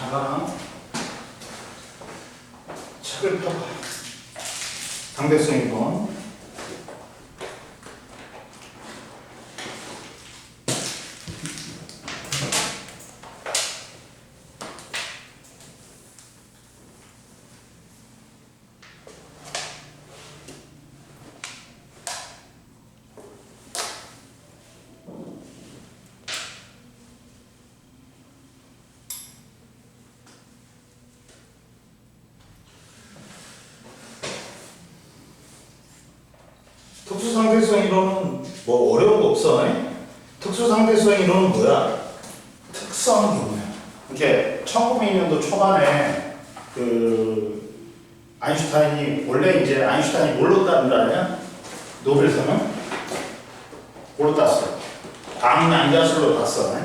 자, 책을 펴봐. 상대성 이론. 특수상대성 이론은 뭐 어려운 거 없어. 특수상대성 이론은 뭐야? 특수한 경우야. 이렇게 1900년도 초반에 아인슈타인이 원래 이제 아인슈타인이 뭘로 딴 줄 아냐? 노벨상은 뭘로 땄어? 광양자술로 땄어.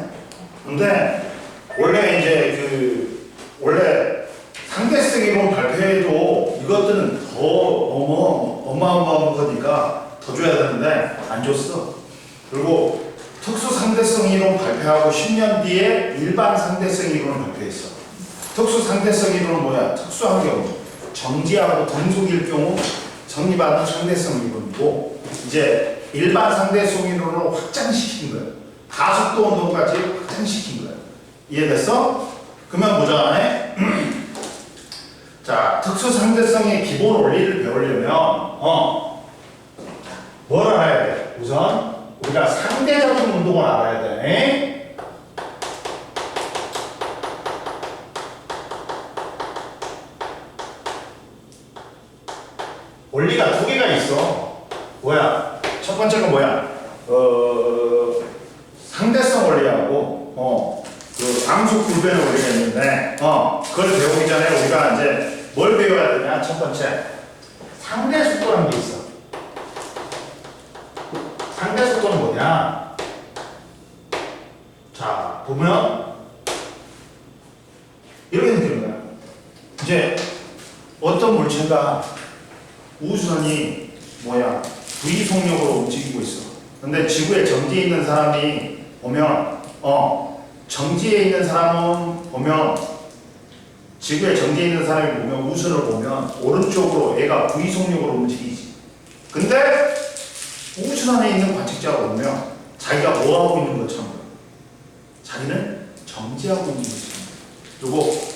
근데 원래 이제 원래 상대성 이론 발표해도 이것들은 더 어마어마한 거니까 더 줘야 되는데 안 줬어. 그리고 특수 상대성 이론 발표하고 10년 뒤에 일반 상대성 이론을 발표했어. 특수 상대성 이론은 뭐야? 특수한 경우, 정지하고 동속일 경우 정리받는 상대성 이론이고, 이제 일반 상대성 이론으로 확장시킨 거야. 가속도 운동까지 확장시킨 거야. 이해됐어? 그러면 보자. 자, 특수 상대성의 기본 원리를 배우려면 뭘 알아야 돼? 우선 우리가 상대적인 운동을 알아야 돼. 원리가 두 개가 있어. 뭐야? 첫 번째가 뭐야? 상대성 원리하고 암수 불변의 원리가 있는데 그걸 배우기 전에 우리가 이제 뭘 배워야 되냐? 첫 번째, 상대 속도라는 게 있어. 상대 속도는 뭐냐? 자, 보면 이렇게 느끼는 거야. 이제 어떤 물체가 우주선이 뭐야? V 속력으로 움직이고 있어. 근데 지구에 정지해 있는 사람이 보면 정지해 있는 사람은 보면 지구에 정지해 있는 사람이 보면 우주선을 보면 오른쪽으로 얘가 V 속력으로 움직이지. 근데 우주선 안에 있는 관측자가 보면 자기가 뭐 하고 있는 것처럼 보여. 자기는 정지하고 있는 것처럼 보여. 그리고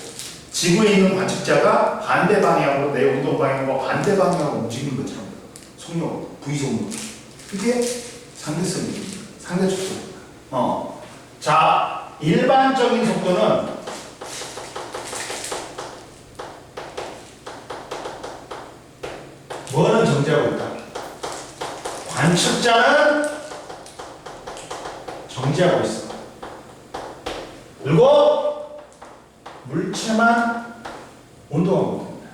지구에 있는 관측자가 반대 방향으로 내 운동 방향과 반대 방향으로 움직이는 것처럼 보여. 속력으로, V 속력으로. 이게 상대성입니다. 상대적 속도. 자, 일반적인 속도는 뭐는 정지하고 있다? 관측자는 정지하고 있어. 그리고 물체만 운동하고 있습니다.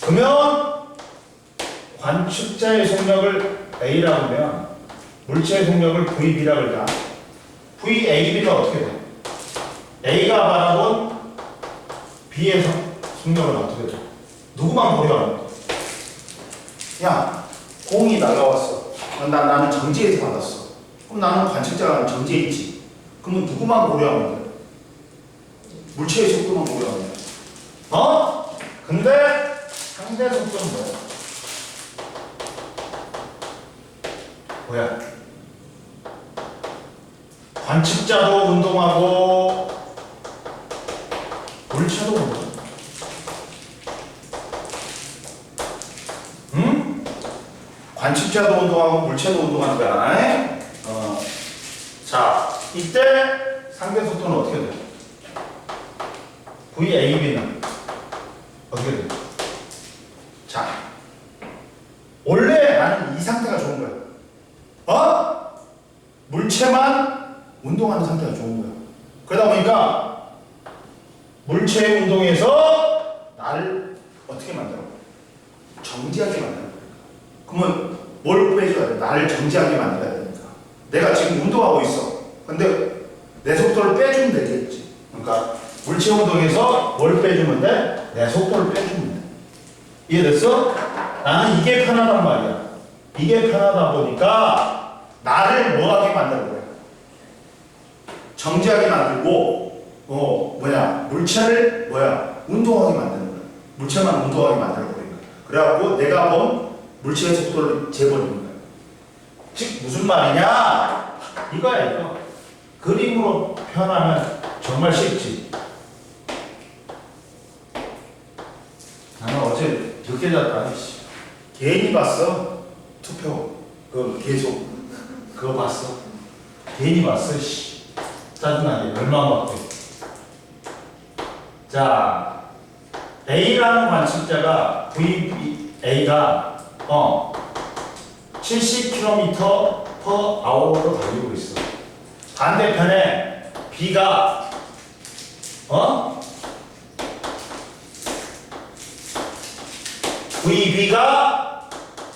그러면 관측자의 속력을 A라고 하면 물체의 속력을 VB라고 할까? VAB가 어떻게 돼? A가 바라본 B의 속력은 어떻게 돼? 누구만 고려하는 거야? 야, 공이 날아왔어. 나는 정지해서 받았어. 그럼 나는 관측자가 정지해 있지. 그러면 누구만 고려하는 거야? 물체의 속도만 고려하는 거야. 근데 상대 속도는 뭐야? 관측자도 운동하고 물체도 운동하고. 관측자도 운동하고 물체도 운동하는 거야. 자, 이때 상대 속도는 어떻게 돼? VAB는 어떻게 돼? 자, 원래 나는 이 상태가 좋은 거야. 물체만 운동하는 상태가 좋은 거야. 그러다 보니까 물체의 운동에서 나를 어떻게 만들어? 정지하게 만들어. 그러면 뭘 빼줘야 돼? 나를 정지하게 만들어야 되니까. 내가 지금 운동하고 있어. 근데 내 속도를 빼주면 되겠지. 그러니까 물체 운동에서 뭘 빼주면 돼? 내 속도를 빼주면 돼. 이해됐어? 나는 이게 편하단 말이야. 이게 편하다 보니까 나를 뭐하게 만드는 거야? 정지하게 만들고 물체를 운동하게 만드는 거야. 물체만 운동하게 만들어 버리는 거야. 그래갖고 내가 본 물체의 속도를 재버리는 거야. 즉 무슨 말이냐? 이거야 이거. 그림으로 표현하면 정말 쉽지. 나는 어제 늦게 잤다. 괜히 봤어. 투표 계속 그거 봤어. 괜히 봤어. 짜증나게 얼마나 봤대. 자, A라는 관측자가 VA가 70km/h로 달리고 있어. 반대편에 B가 VB가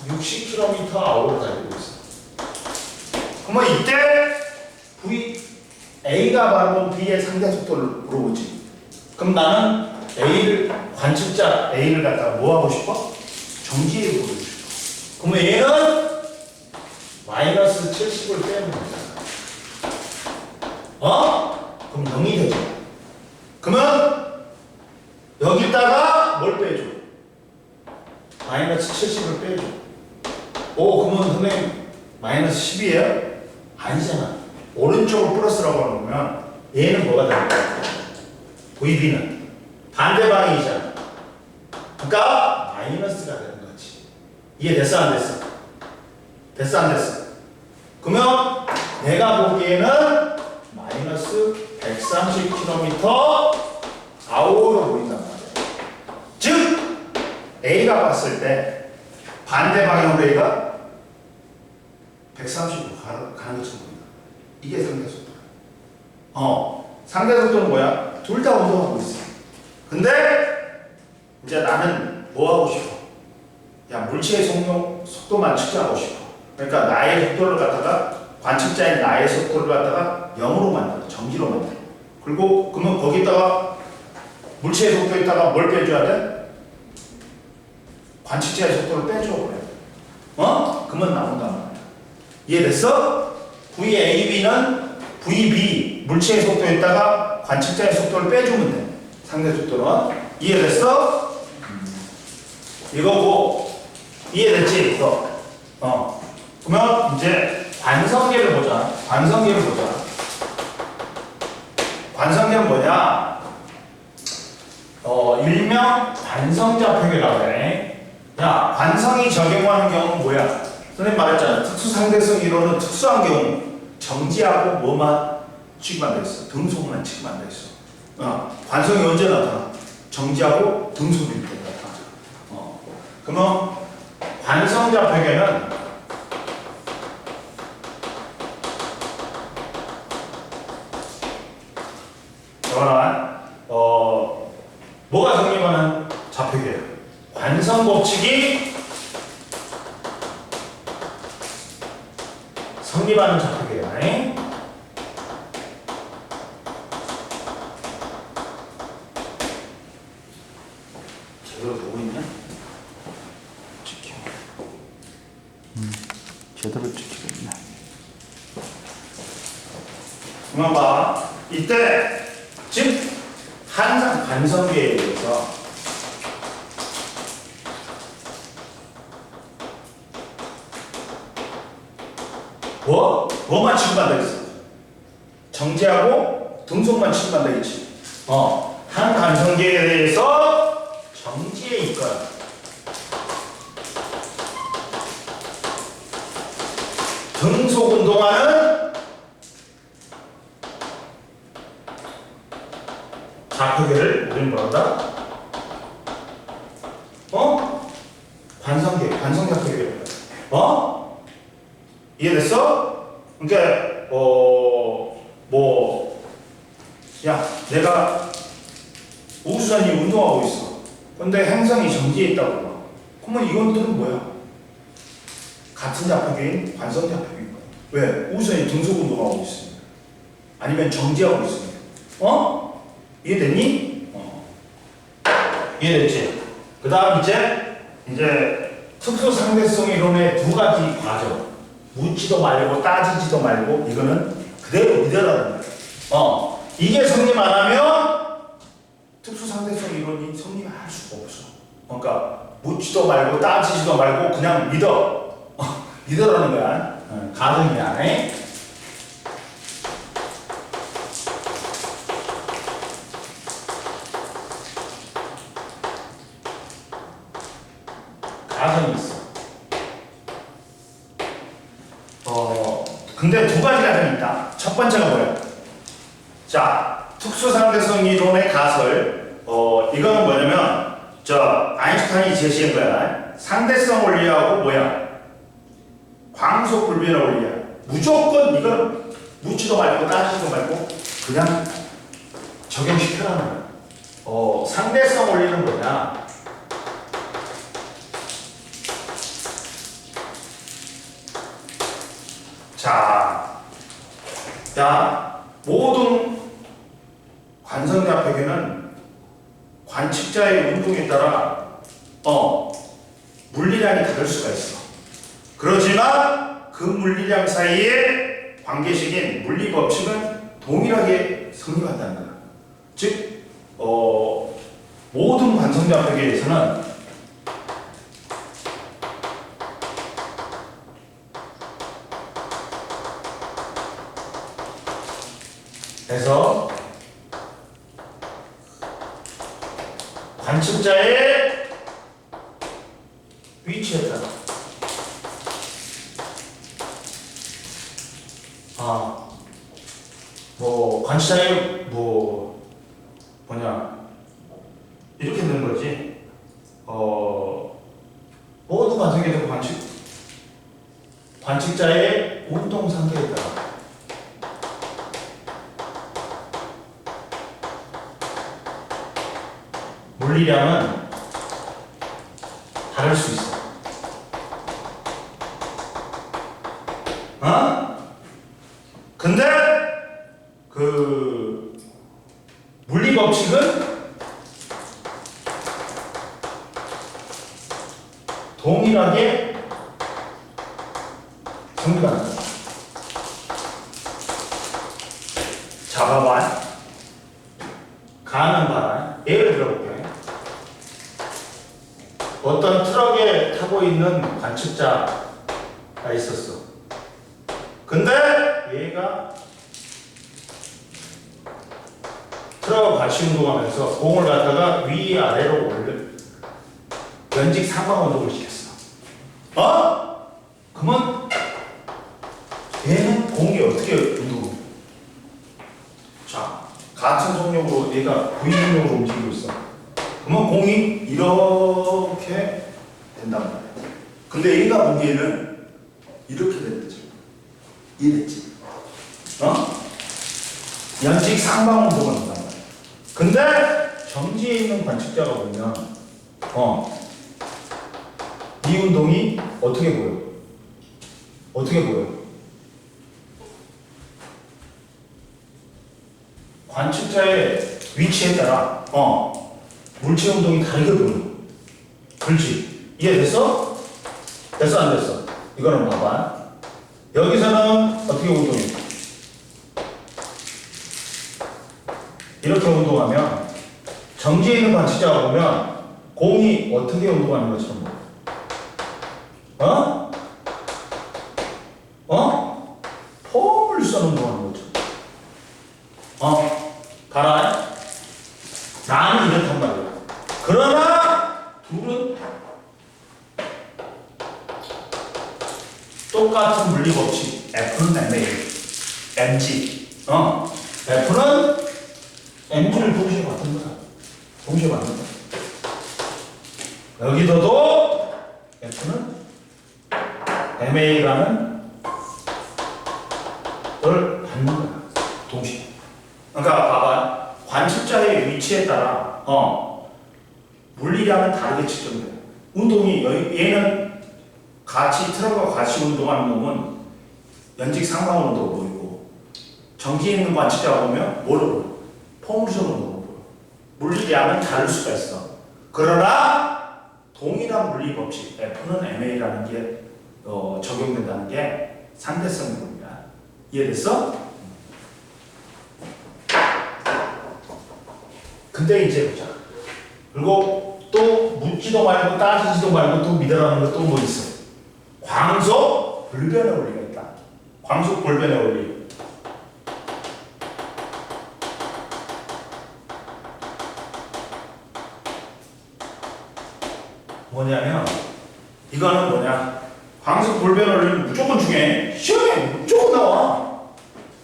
60km/h로 달리고 있어. 그러면 이때 A가 바로 B의 상대 속도를 물어보지. 그럼 나는 관측자 A를 갖다가 뭐 하고 싶어? 정지해 보고 싶어. 그러면 얘는 마이너스 70을 빼면 되잖아. 그럼 0이 되죠. 그러면 여기다가 뭘 빼줘? 마이너스 70을 빼줘. 그러면 선생님 마이너스 10이에요? 아니잖아. 오른쪽을 플러스라고 하면 얘는 뭐가 되는 거야? VB는 반대방향이잖아. 그러니까 마이너스가 되는 거지. 이해됐어 안 됐어? 됐어 안 됐어? 그러면 내가 보기에는 마이너스 130km/h로 보인단 말이야. 즉 A가 봤을 때 반대 방향으로 A가 130으로 가는 것처럼 보인다. 이게 상대 속도야. 상대 속도는 뭐야? 둘 다 운동하고 있어. 근데 이제 나는 뭐 하고 싶어? 물체의 속도만 측정하고 싶어. 그러니까 나의 속도를 갖다가 관측자인 나의 속도를 갖다가 0으로 만들어. 정지로 만들어. 그리고 그러면 거기다가 물체의 속도에다가 뭘 빼줘야 돼? 관측자의 속도를 빼줘 그래. 그러면 나온단 말이야. 이해됐어? VAB는 VB 물체의 속도에다가 관측자의 속도를 빼주면 돼. 상대 속도는. 이해됐어? 이거고 이해됐지? 그러면 이제 관성계를 보자. 관성계는 뭐냐? 일명 관성좌표계라고 해. 관성이 적용하는 경우는 뭐야? 선생님 말했잖아. 특수상대성 이론은 특수한 경우 정지하고 뭐만 취급한다 했어? 등속만 취급한다 했어. 관성이 언제 나타나? 정지하고 등속일 때 나타나. 그러면 관성좌표계는 뭐가 성립하는 좌표계예요? 관성 법칙이 성립하는 좌표계예요. 제대로 되고 있냐? 찍혀. 제대로 찍히고 있네. 그만 봐. 이때 즉 항상 관성계에 대해서 뭐만 취급한다 했어? 정지하고 등속만 취급한다 했지. 한 관성계에 대해서 정지에 있거나 등속 운동하는 좌표계를 우리는 뭐란다? 관성좌표계를. 이해됐어? 그러니까 내가 우주선이 운동하고 있어. 근데 행성이 정지해 있다고 봐. 그러면 이것들은 뭐야? 같은 좌표계인 관성좌표계인 거야. 왜? 우주선이 등속 운동하고 있으니까. 아니면 정지하고 있으니까. 이해됐니? 이해됐지? 그 다음 이제 특수상대성 이론의 두 가지 과정. 묻지도 말고 따지지도 말고 이거는 그대로 믿어라는 거야. 이게 성립 안 하면 특수상대성 이론이 성립할 수가 없어. 그러니까 묻지도 말고 따지지도 말고 그냥 믿어. 믿으라는 거야. 가정이야. 에? 가정이 있어. 근데 두 가지 가정이 있다. 첫 번째가 뭐야? 자, 특수상대성 이론의 가설. 이거는 뭐냐면, 아인슈타인이 제시한 거야. 상대성 원리하고 뭐야? 광속 불변의 원리야. 무조건 이건 묻지도 말고 따지지도 말고 그냥 적용시켜라는 거야. 상대성 원리는 뭐냐? 자, 모든 관성자폐계는 관측자의 운동에 따라 물리량이 다를 수가 있어. 그렇지만 그 물리량 사이에 관계식인 물리법칙은 동일하게 성립한다는 거야. 즉, 모든 관성자폐계에서는 그래서 관측자의 위치에 따라 관측자의 이렇게 되는 거지. 모든 관측에서 관측자의 운동 상태에 따라 물리량은 다를 수 있어. 근데 그 물리 법칙은 동일하게 성립하는 거야. 자, 봐봐. 가는 바람. 예를 들어볼게. 어떤 트럭에 타고 있는 관측자가 있었어. 근데 얘가 트럭을 같이 운동하면서 공을 갖다가 위아래로 연직 상방 운동을 시켰어. 그러면 얘는 공이 어떻게 운동해? 자, 같은 속력으로 얘가 V속력으로 움직이고 있어. 그러면 공이 이렇게 된단 말이야. 근데 얘가 보기에는 이렇게 됐지. 이랬지. 연직 상방 운동을 한단 말이야. 근데 정지에 있는 관측자가 보면 이 운동이 어떻게 보여? 어떻게 보여? 관측자의 위치에 따라 물체 운동이 다르게 보여. 그렇지? 이해됐어? 됐어 안 됐어? 이거는 봐봐. 여기서는 어떻게 운동해? 이렇게 운동하면 정지에 있는 관측자가 보면 공이 어떻게 운동하는 것처럼 보여. 폼을 써 운동하는 거죠. 봐라. 나는 이렇단 말이야. 그러나 둘은 똑같은 물리 법칙. F는 MA, mg. F는 mg를 동시에 받는 거야. 동시에 받는 거야. 여기서도 F는 MA라는 걸 받는 거야. 동시에. 그러니까 봐봐. 관측자의 위치에 따라 물리량은 다르게 측정돼. 운동이 얘는 트럭과 같이 운동하는 놈은 연직 상방 운동을 보이고 정지에 있는 관측자가 보면 뭐를 보여? 포물선 운동을 보여. 물리량은 다를 수가 있어. 그러나 동일한 물리 법칙 F는 MA라는 게 적용된다는 게 상대성 이론이야. 이해됐어? 근데 이제 보자. 그리고 또 묻지도 말고 따지지도 말고 또 믿으라는 거 또 뭐 있어? 광속 불변의 원리가 있다. 광속 불변의 원리. 뭐냐면 이거는 뭐냐? 광속 불변의 원리는 무조건 중요해. 시험에 무조건 나와.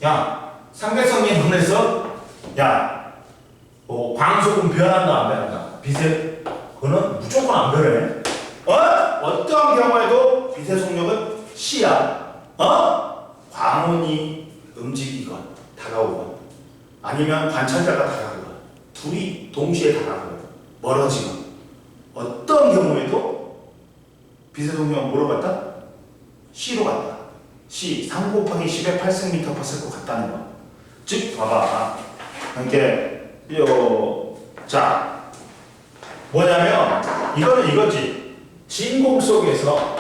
야, 상대성 이론에서 야, 광속은 변한다 안 변한다? 빛의 그거는 무조건 안 변해. 어떠한 경우에도 빛의 속력은 C야. 광원이 움직이건 다가오건 아니면 관찰자가 다가오건 둘이 동시에 다가오건 멀어지건 어떤 경우에도 빛의 속력은 뭐로 갔다? C로 갔다. C 3 곱하기 10의 8승m/s 같다는 거. 즉 봐봐. 이렇게 자 뭐냐면 이거는 이거지. 진공 속에서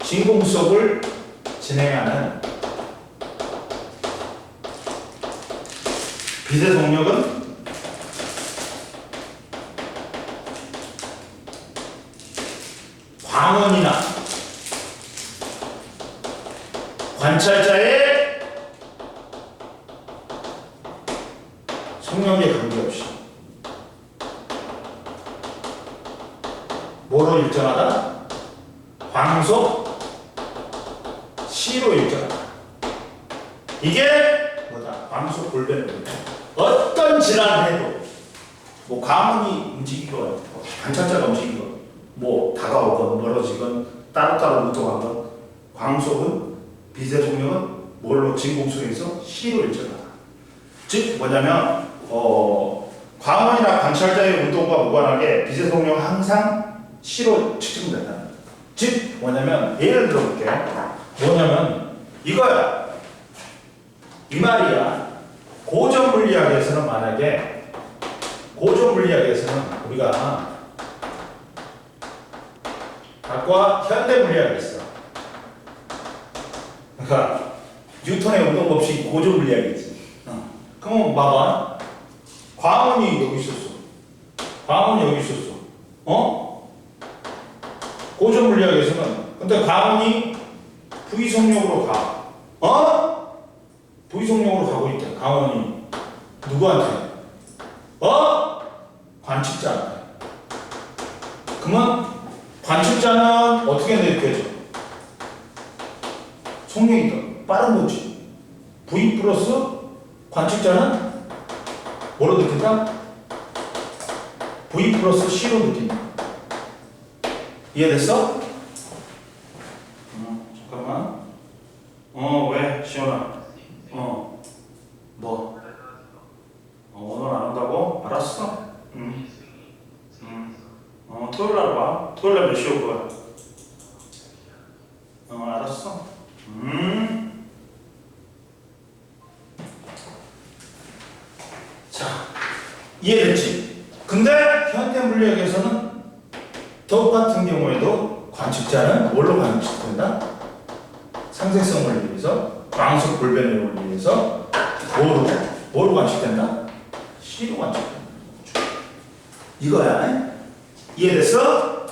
진공속을 진행하는 빛의 속력은 광원이나 관찰자의 속력에 관계없이 뭐로 일정하다? 광속 C로 일정하다. 이게 뭐다? 광속 불변의 원리다. 어떤 질환을 해도 뭐 광원이 움직이건 관찰자가 움직이건 뭐 다가오건 멀어지건 따로따로 운동하건 광속은 빛의 속력은 뭘로 진공속에서 C로 일정하다. 즉 뭐냐면 광원이나 관찰자의 운동과 무관하게 빛의 속력은 항상 C로 측정된다. 즉 뭐냐면 예를 들어볼게요. 뭐냐면 이거야. 이 말이야. 고전 물리학에서는 만약에 고전 물리학에서는 우리가 과학과 현대 물리학이 있어. 그러니까 뉴턴의 운동 법칙이 고전 물리학이지. 그럼 봐봐. 광원이 여기 있었어. 광원이 여기 있었어. 고전 물리학에서는 근데 광원이 V 속력으로 가. V 속력으로 가고 있다. 광원이 누구한테? 관측자한테. 그러면 관측자는 어떻게 느껴져? 속력이 더 빠른 거지. V 플러스 관측자는 뭐로 느낀다? V 플러스 C로 느낀다. 이해됐어? 잠깐만. 왜? 시원아. 뭐? 오늘 안 온다고? 알았어. 토요일 날 와. 토요일 날 몇 시에 올 거야? 알았어. 자, 이해됐지? 근데 현대 물리학에서는 똑같은 경우에도 관측자는 뭘로 관측된다? 상쇄성 원리에서 광속 불변의 원리에서 뭐로 관측된다? C로 관측된다. 이거야. 이해됐어?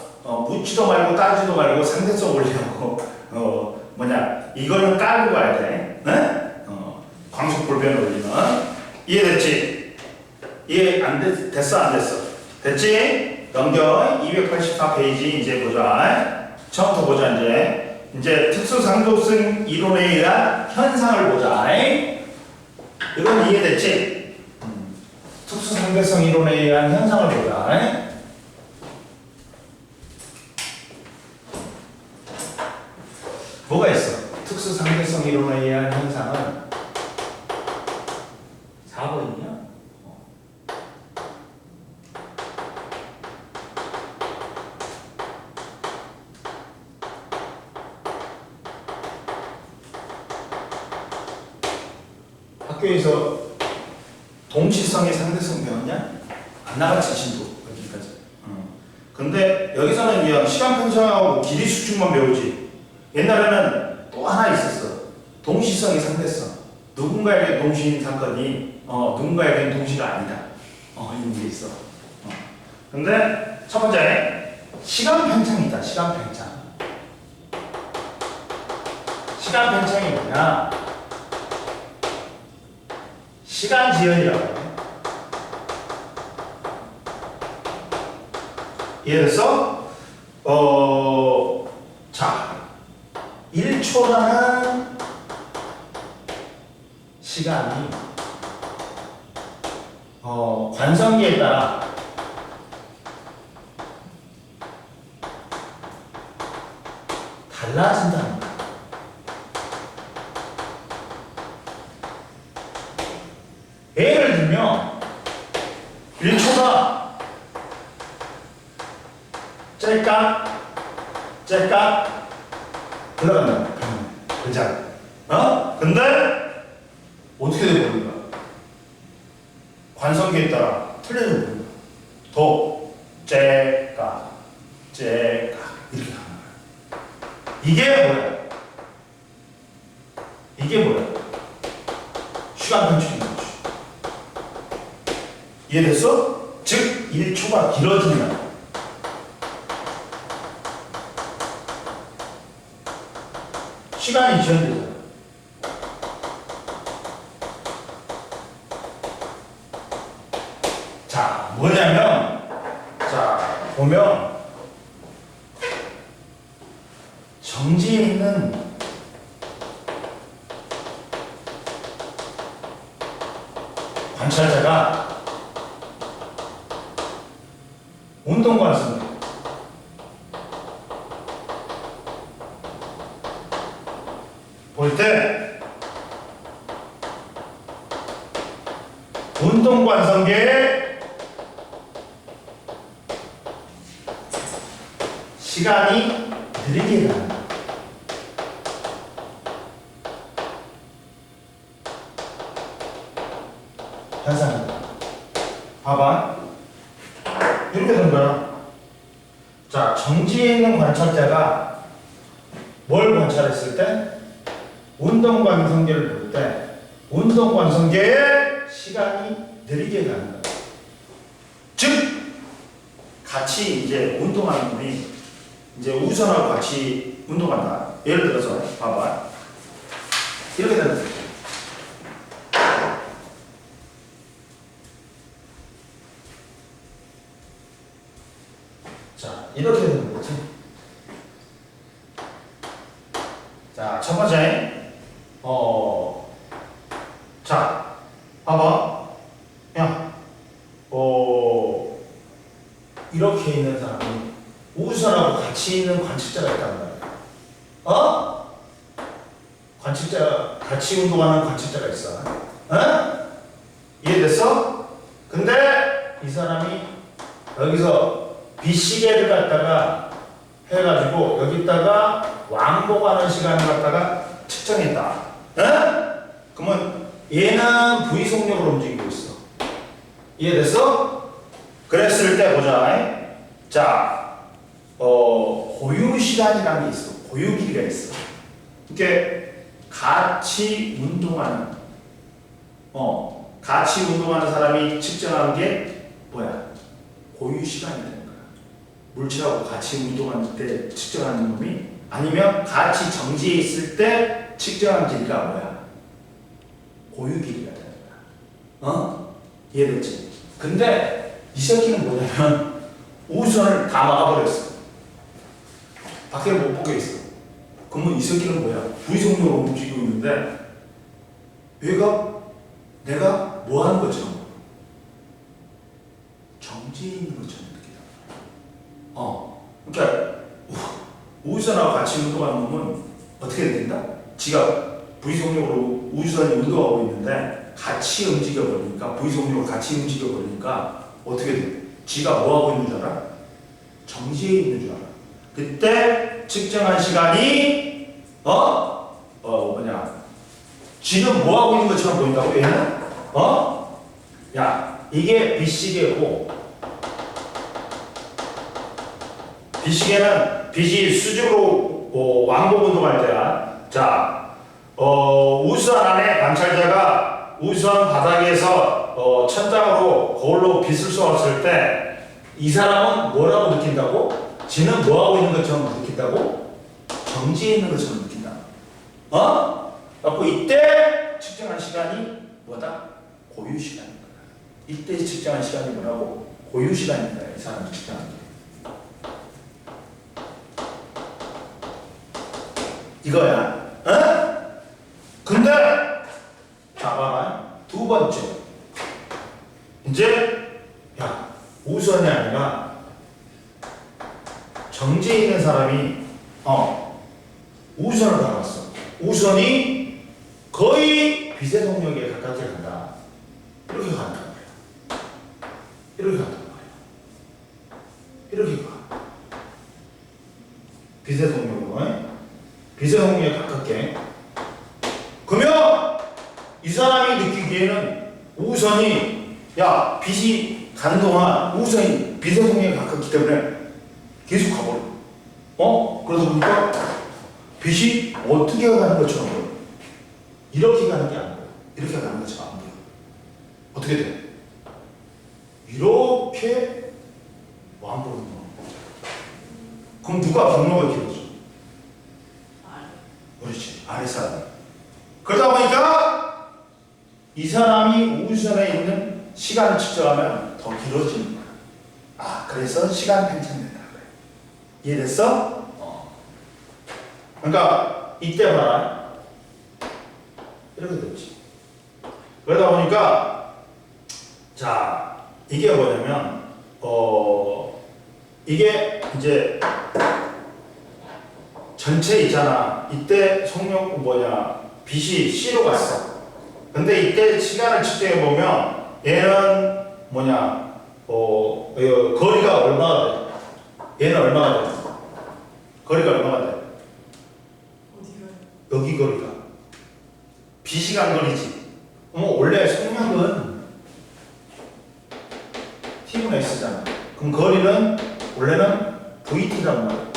묻지도 말고 따지도 말고 상대성 원리하고 이거는 깔고 가야 돼. 네? 광속 불변의 원리는 이해됐지? 이해 됐어 안 됐어? 됐지? 넘겨. 284페이지 이제 보자. 처음부터 보자. 이제 특수상도성 이론에 의한 현상을 보자. 이건 이해됐지? 특수상대성 이론에 의한 현상을 보자. 뭐가 있어? 특수상대성 이론에 의한 현상은 4번이냐? 학교에서 동시성의 상대성 배웠냐? 안 나갔지, 진도. 여기까지. 근데 여기서는 그냥 시간 편차하고 길이 수축만 배우지. 옛날에는 또 하나 있었어. 동시성이 상대성. 누군가에게 동시인 사건이 누군가에게는 동시가 아니다. 이런 게 있어. 근데 첫 번째 시간 편차이다. 시간 편차. 시간 편차이 뭐냐? 시간 지연이라고 해. 이해됐어? 자, 1초라는 시간이 관성기에 따라 달라진다는 거야. 예를 들면 1초가 짤깍 흘러간다. 그죠? 근데 어떻게 되는 거야? 관성기에 따라 틀려져 버린 거야. 더 짤깍 이렇게 가는 거야. 이게 뭐야? 시간 편차인 거지. 이해됐어? 즉 1초가 길어진다. 시간이 지연되잖아. 자, 뭐냐면, 보면, 정지에 있는 관찰자가 운동관습니다. 볼 때 운동관성계의 시간이 느리게 가는 현상입니다. 봐봐. 이렇게 된 거야. 자, 정지에 있는 관찰자가 뭘 관찰했을 때? 운동관성계를 볼 때 운동관성계의 시간이 느리게 가는 거야. 즉 같이 이제 운동하는 분이 이제 우선하고 같이 운동한다. 예를 들어서 봐봐. 이렇게 되는 거야. 자, 이렇게 되는 거지. 자, 첫 번째. 자, 봐봐. 야, 이렇게 있는 사람이 우주선하고 같이 있는 관측자가 있단 말이야. 관측자, 같이 운동하는 관측자가 있어. 이해됐어? 근데 이 사람이 여기서 비시계를 갖다가 해가지고 여기다가 왕복하는 시간을 갖다가 측정했다. 그러면 얘는 V속력으로 움직이고 있어. 이해됐어? 그랬을 때 보자. 자, 고유 시간이라는 게 있어. 고유 길이가 있어. 이게 같이 운동하는 사람이 측정한 게 뭐야? 고유 시간이 되는 거야. 물체하고 같이 운동할 때 측정하는 놈이 아니면 같이 정지해 있을 때 측정한 길이가 뭐야? 고유 길이가 되는 거야. 이해됐지? 근데 이 새끼는 뭐냐면 우주선을 다 막아버렸어. 밖에를 못 보게 했어. 그러면 이 새끼는 뭐야? V속력으로 움직이고 있는데 내가 뭐 하는 것처럼 정지해 있는 것처럼 느끼다. 그러니까 우주선하고 같이 운동하는 놈은 어떻게 된다? 지가 V속력으로 우주선이 운동하고 있는데 같이 움직여버리니까 V속력으로 같이 움직여버리니까 어떻게 돼? 지가 뭐 하고 있는 줄 알아? 정지해 있는 줄 알아. 그때 측정한 시간이 지는 뭐 하고 있는 것처럼 보인다고 얘는? 야, 이게 B시계고 B시계는 빛이 수직으로 왕복 운동할 때야. 자, 우주선 안에 관찰자가 우주선 바닥에서 천장으로 거울로 빛을 쏘았을 때 이 사람은 뭐라고 느낀다고? 지는 뭐하고 있는 것처럼 느낀다고? 정지해 있는 것처럼 느낀다. 그래서 이때 측정한 시간이 뭐다? 고유 시간인 거야. 이때 측정한 시간이 뭐라고? 고유 시간인 거야. 이 사람이 측정한 게. 이거야. 근데 자 봐라. 두 번째. 이제 야 우선이 아니라 정지해 있는 사람이 우선을 받았어. 우선이 거의 빛의 속력에 가깝게 간다. 이렇게 간단 말이야. 이렇게 간단 말이야. 이렇게 가. 빛의 속력으로. 빛의 속력에 가깝게. 그러면 이 사람이 느끼기에는 우선이 야 빛이 가는 동안 우선이 빛의 속력에 가깝기 때문에 계속 가버려. 그러다 보니까 빛이 어떻게 가는 것처럼 보여. 이렇게 가는 게 안 보여. 이렇게 가는 것처럼 안 보여. 어떻게 돼? 이렇게 왕복을 넣어. 그럼 누가 경로가 길어져? 그렇지. 아래 사람. 그러다 보니까 이 사람이 우주선에 있는 시간을 측정하면 더 길어지는 거야. 그래서 시간 팽창된다 그래. 이해됐어? 그러니까 이때 봐라. 이렇게 됐지. 그러다 보니까 자 이게 뭐냐면 이게 이제 전체 있잖아. 이때 속력 빛이 C로 갔어. 근데 이때 시간을 측정해 보면 얘는 거리가 얼마가 돼? 얘는 얼마가 돼? 거리가 얼마가 돼? 여기 거리가 빛이 간 거리지. 원래 속력은 T분의 S잖아. 그럼 거리는 원래는 VT란 말이야.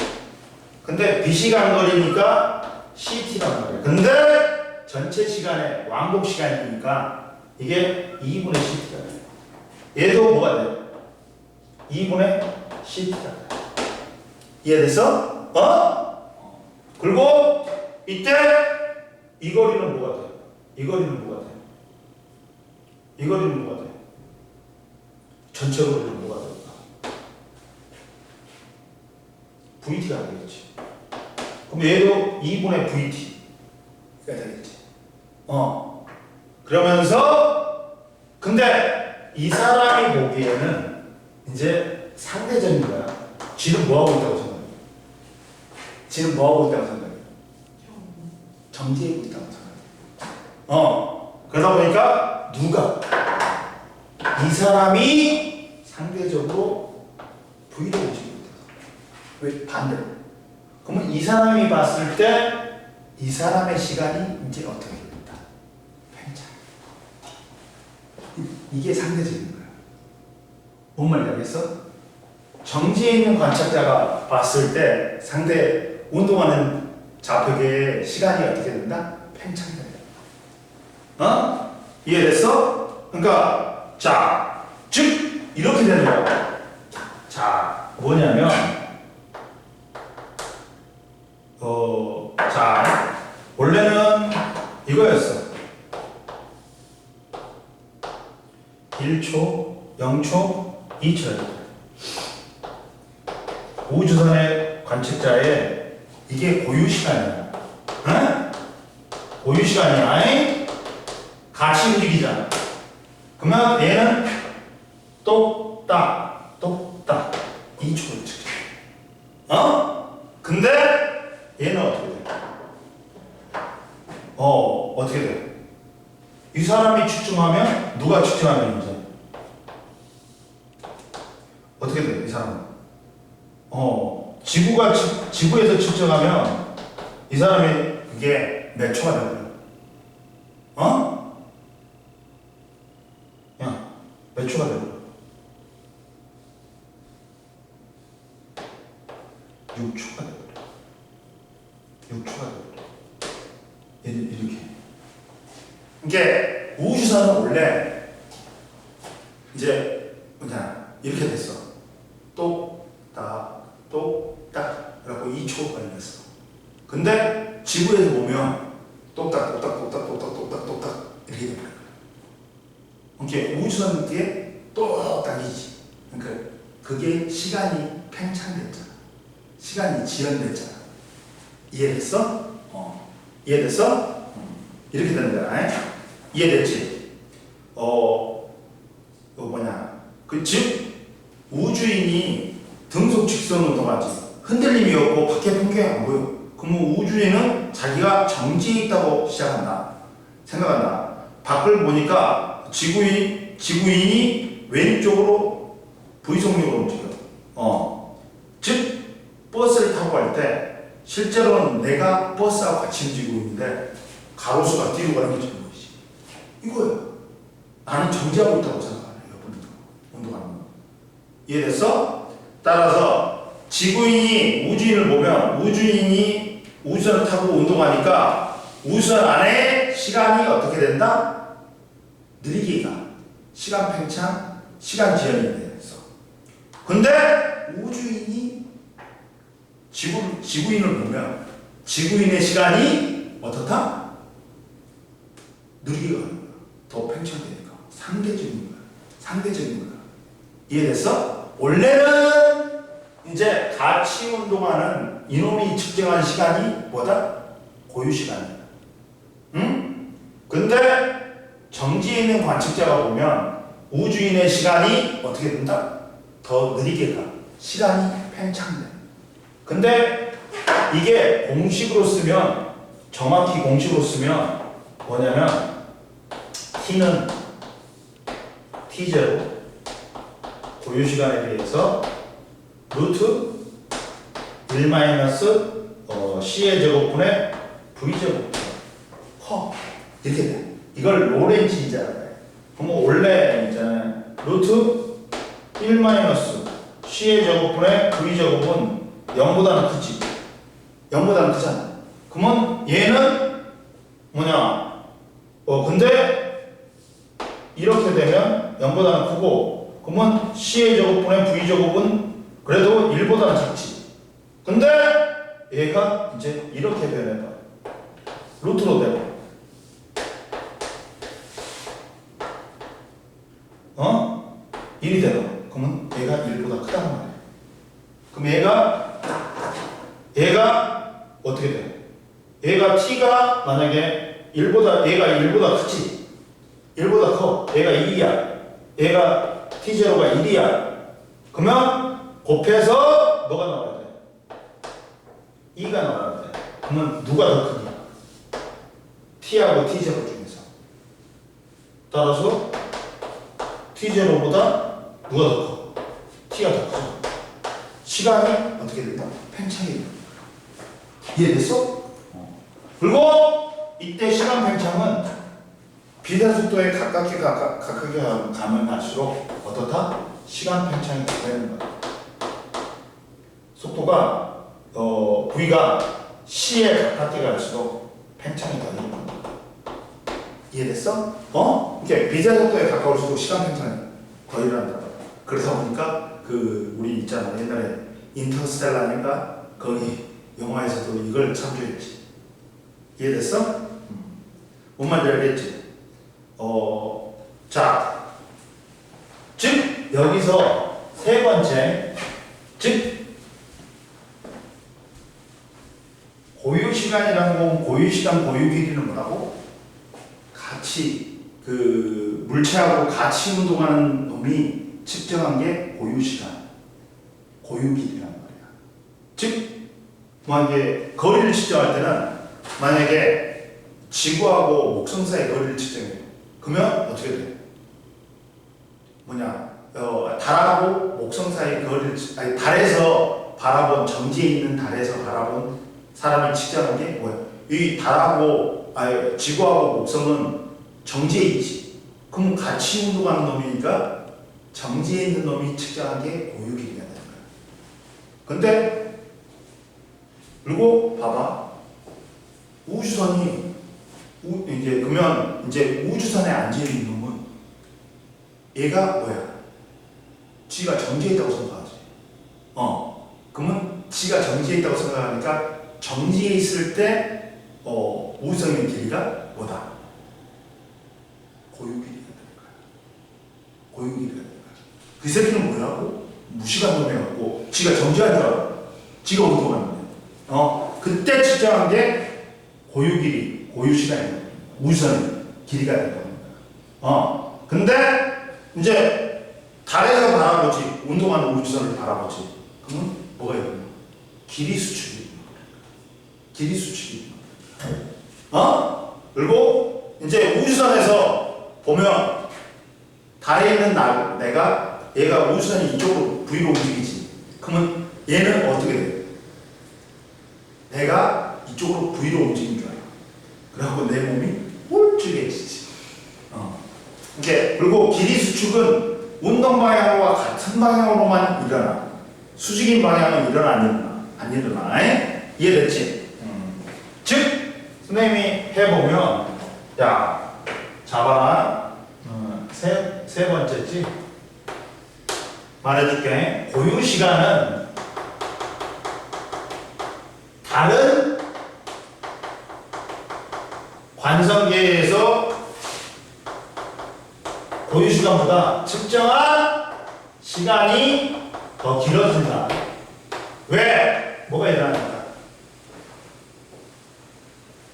근데 빛이 간 거리니까 CT란 말이야. 근데 전체 시간의 왕복 시간이니까 이게 2분의 CT가 돼. 얘도 뭐가 돼? 2분의 CT가 돼. 이해됐어? 그리고 이때 이 거리는 뭐가 돼? 이 거리는 뭐가 돼? 이 거리는 뭐가 돼? 전체 거리는 뭐가 될까? VT가 되겠지. 그럼 얘도 2분의 VT가 되겠지. 그러면서 근데 이 사람이 보기에는 이제 상대적인 거야. 지는 뭐하고 있다고 생각해? 지는 뭐하고 있다고 생각해? 정지하고 있다고 생각해. 그러다 보니까 누가? 이 사람이 상대적으로 V를 움직이고 있다. 왜? 반대로. 그러면 이 사람이 봤을 때 이 사람의 시간이 이제 어떻게 됩니까? 팽창. 이게 상대적인 거야. 뭔 말인지 알겠어? 정지해 있는 관찰자가 봤을 때 상대 운동하는 좌표계의 시간이 어떻게 된다? 팽창이 된다. 이해됐어? 그러니까 자, 즉 이렇게 되는 거야. 자, 뭐냐면 자, 원래는 이거였어. 1초, 0초, 2초였다. 우주선의 관측자의 이게 고유 시간이야. 고유 시간이야. 같이 움직이잖아. 그러면 얘는 똑딱, 똑딱 2초를 측정. 근데 얘는 어떻게 돼? 어떻게 돼? 이 사람이 측정하면 누가 측정하면 이제 어떻게 돼? 이 사람은 지구에서 측정하면 이 사람이 그게 몇 초가 되거든? 야, 몇 초가 되거든? 6초가 돼버려. 6초가 돼버려. 이렇게. 이게 우주선은 원래 이제 뭐냐 이렇게 됐어. 똑딱 똑딱 그래갖고 2초 걸렸어. 근데 지구에서 보면 똑딱 똑딱 똑딱 똑딱 똑딱 똑딱 이렇게 돼버려. 이게 우주선 뒤에 똑딱이지. 그러니까 그게 시간이 팽창됐잖아. 시간이 지연됐잖아. 이해됐어? 이해됐어? 이렇게 되는 거야. 이해됐지? 뭐냐? 즉 우주인이 등속 직선 운동하지. 흔들림이 없고 밖에 풍경이 안 보여. 그러면 우주인은 자기가 정지해 있다고 시작한다. 생각한다. 밖을 보니까 지구인이 왼쪽으로 V속력으로 움직여. 즉 버스를 타고 갈 때 실제로는 내가 버스하고 같이 움직이고 있는데 가로수가 뒤로 가는 게 좋은 것이지. 이거예요. 나는 정지하고 있다고 생각하네. 운동하는 거. 이해됐어? 따라서 지구인이 우주인을 보면 우주인이 우주선을 타고 운동하니까 우주선 안에 시간이 어떻게 된다? 느리게 가. 시간 팽창, 시간 지연이 됐어. 근데 우주인이 지구인을 보면 지구인의 시간이 어떻다? 느리게 가는 거야. 더 팽창되니까. 상대적인 거야. 상대적인 거야. 이해됐어? 원래는 이제 같이 운동하는 이놈이 측정한 시간이 뭐다? 고유 시간이야. 응? 근데 정지에 있는 관측자가 보면 우주인의 시간이 어떻게 된다? 더 느리게 가. 시간이 팽창돼. 근데 이게 공식으로 쓰면 정확히 공식으로 쓰면 뭐냐면 t는 t0 고유 시간에 비해서 루트 1 마이너스 c의 제곱분의 v 제곱 커 이렇게 돼. 이걸 로렌츠이자라고 해. 그러면 원래 있잖아요. 루트 1 마이너스 c의 제곱분의 v 제곱은 0보다는 크지. 0보다는 크잖아. 그러면 얘는 뭐냐? 근데 이렇게 되면 0보다는 크고, 그러면 c의 제곱분의 v 제곱은 그래도 1보다는 작지. 근데 얘가 이제 이렇게 변해봐. 루트로 되고. 1이 되고. 그러면 얘가 1보다 크다는 말이야. 그럼 얘가 어떻게 돼? 얘가 t가 만약에 얘가 1보다 크지? 1보다 커. 얘가 1이야. 얘가 t0가 1이야. 그러면 곱해서 뭐가 나와야 돼? 2가 나와야 돼. 그러면 누가 더 크냐? t하고 t0 중에서. 따라서 t0보다 누가 더 커? t가 더 커. 시간이 어떻게 된다? 팽창이 된다. 이해됐어? 그리고 이때 시간 팽창은 비단 속도에 가깝게 가면 갈수록 어떻다? 시간 팽창이 되는 거야. 속도가 V가 C에 가깝게 갈수록 팽창이 더 있는 거야. 이해됐어? 이렇게 비단 속도에 가까울수록 시간 팽창이 더 일어난다. 그러다 보니까 우리 있잖아. 옛날에 인터스텔라인가 거기 영화에서도 이걸 참조했지. 이해됐어? 뭔 말인지 알겠지? 자, 즉 여기서 세 번째, 즉 고유 시간이라는 건 고유 시간, 고유 길이는 뭐라고? 같이 물체하고 같이 운동하는 놈이 측정한 게 고유 시간, 고유 길이란 말이야. 즉 만약에 거리를 측정할 때는 만약에 지구하고 목성 사이 거리를 측정해. 그러면 어떻게 돼? 달하고 목성 사이 거리를 달에서 바라본 정지에 있는 달에서 바라본 사람이 측정한 게 뭐야? 이 지구하고 목성은 정지에 있지. 그럼 같이 운동하는 놈이니까 정지에 있는 놈이 측정한 게 고유 길이가 되는 거야. 근데 우주선이 이제 그러면 이제 우주선에 앉아 있는 놈은 얘가 뭐야? 지가 정지해 있다고 생각하지. 그러면 지가 정지해 있다고 생각하니까 정지해 있을 때 우주선의 길이가 뭐다? 고유길이가 되는 거야. 고유길이가 되는 거야. 그 새끼는 뭐라고? 무시간 놈해갖고 지가 정지한 줄 알아. 지가 어디로 갔는데. 그때 측정한 게 고유길이, 고유시간이야. 우주선의 길이가 되는 겁니다. 근데 이제 달에서 바라보지, 운동하는 우주선을 바라보지. 그러면 뭐가 있냐? 길이 수축이. 길이 수축이. 그리고 이제 우주선에서 보면 달에 있는 얘가 우주선이 이쪽으로 V로 움직이지. 그러면 얘는 어떻게 돼? 내가 이쪽으로 V로 움직인 줄 알아. 그래갖고 내 몸이 홀쭉해지지. 그리고 길이 수축은 운동 방향과 같은 방향으로만 일어나. 수직인 방향은 일어나, 안 일어나. 이해됐지? 즉, 선생님이 해보면, 야, 잡아라. 세 번째지? 말해줄게. 고유 시간은 다른 관성계에서 고유 시간보다 측정한 시간이 더 길어진다. 왜? 뭐가 일어나니까?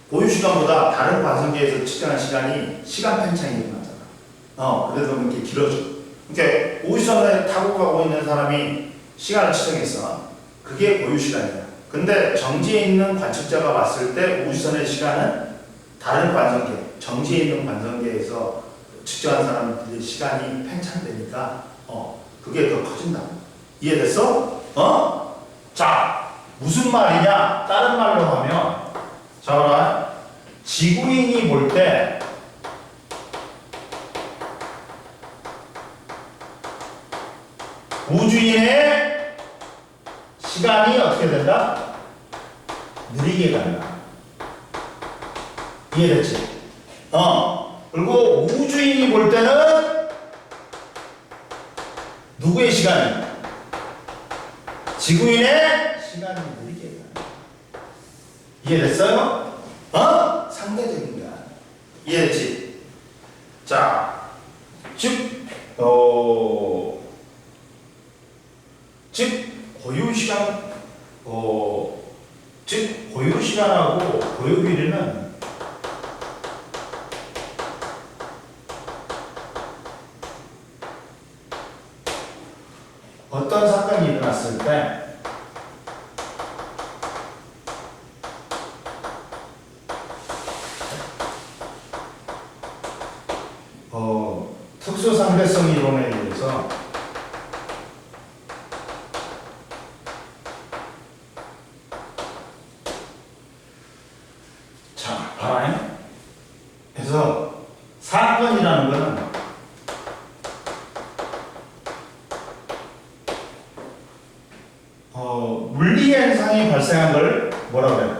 고유 시간보다 다른 관성계에서 측정한 시간이 시간 팽창이 일어나잖아. 그래서 이렇게 길어져. 그러니까 우주선을 타고 가고 있는 사람이 시간을 측정했어. 그게 고유 시간이야. 근데 정지에 있는 관측자가 봤을 때 우주선의 시간은 다른 관성계, 정지에 있는 관성계에서 측정한 사람들의 시간이 팽창되니까 그게 더 커진다. 이해됐어? 자, 무슨 말이냐? 다른 말로 하면 자, 봐라. 지구인이 볼 때 우주인의 시간이 어떻게 된다? 느리게 간다. 이해됐지? 그리고 우주인이 볼 때는 누구의 시간이? 지구인의 시간이 느리게 간다. 이해됐어요? 상대적인 거야. 이해됐지? 자, 즉 고유 시간, 즉 고유 시간하고 고유 길이는 어떤 사건이 일어났을 때 특수 상대성 이론에 의해서 자, 봐라. 그래서 사건이라는 거는 물리 현상이 발생한 걸 뭐라고 해요?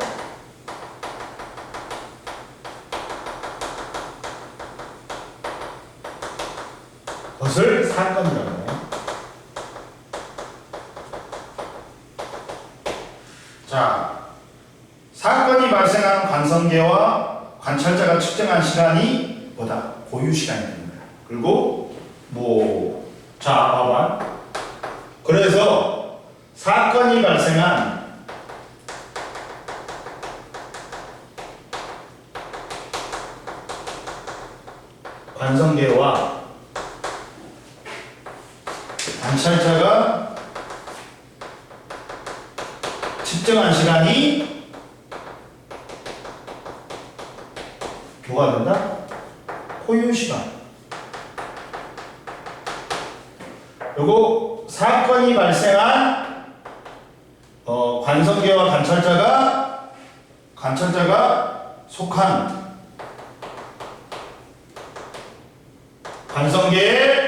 그것을 사건이라고 해요. 자, 사건이 발생한 관성계와 관찰자가 측정한 시간이 뭐다? 고유 시간이 되는 거야. 그리고 자, 봐봐. 그래서 사건이 발생한 관성계와 관찰자가 측정한 시간이 뭐가 된다? 고유 시간. 그리고 사건이 발생한 관성계와 관찰자가 속한 관성계의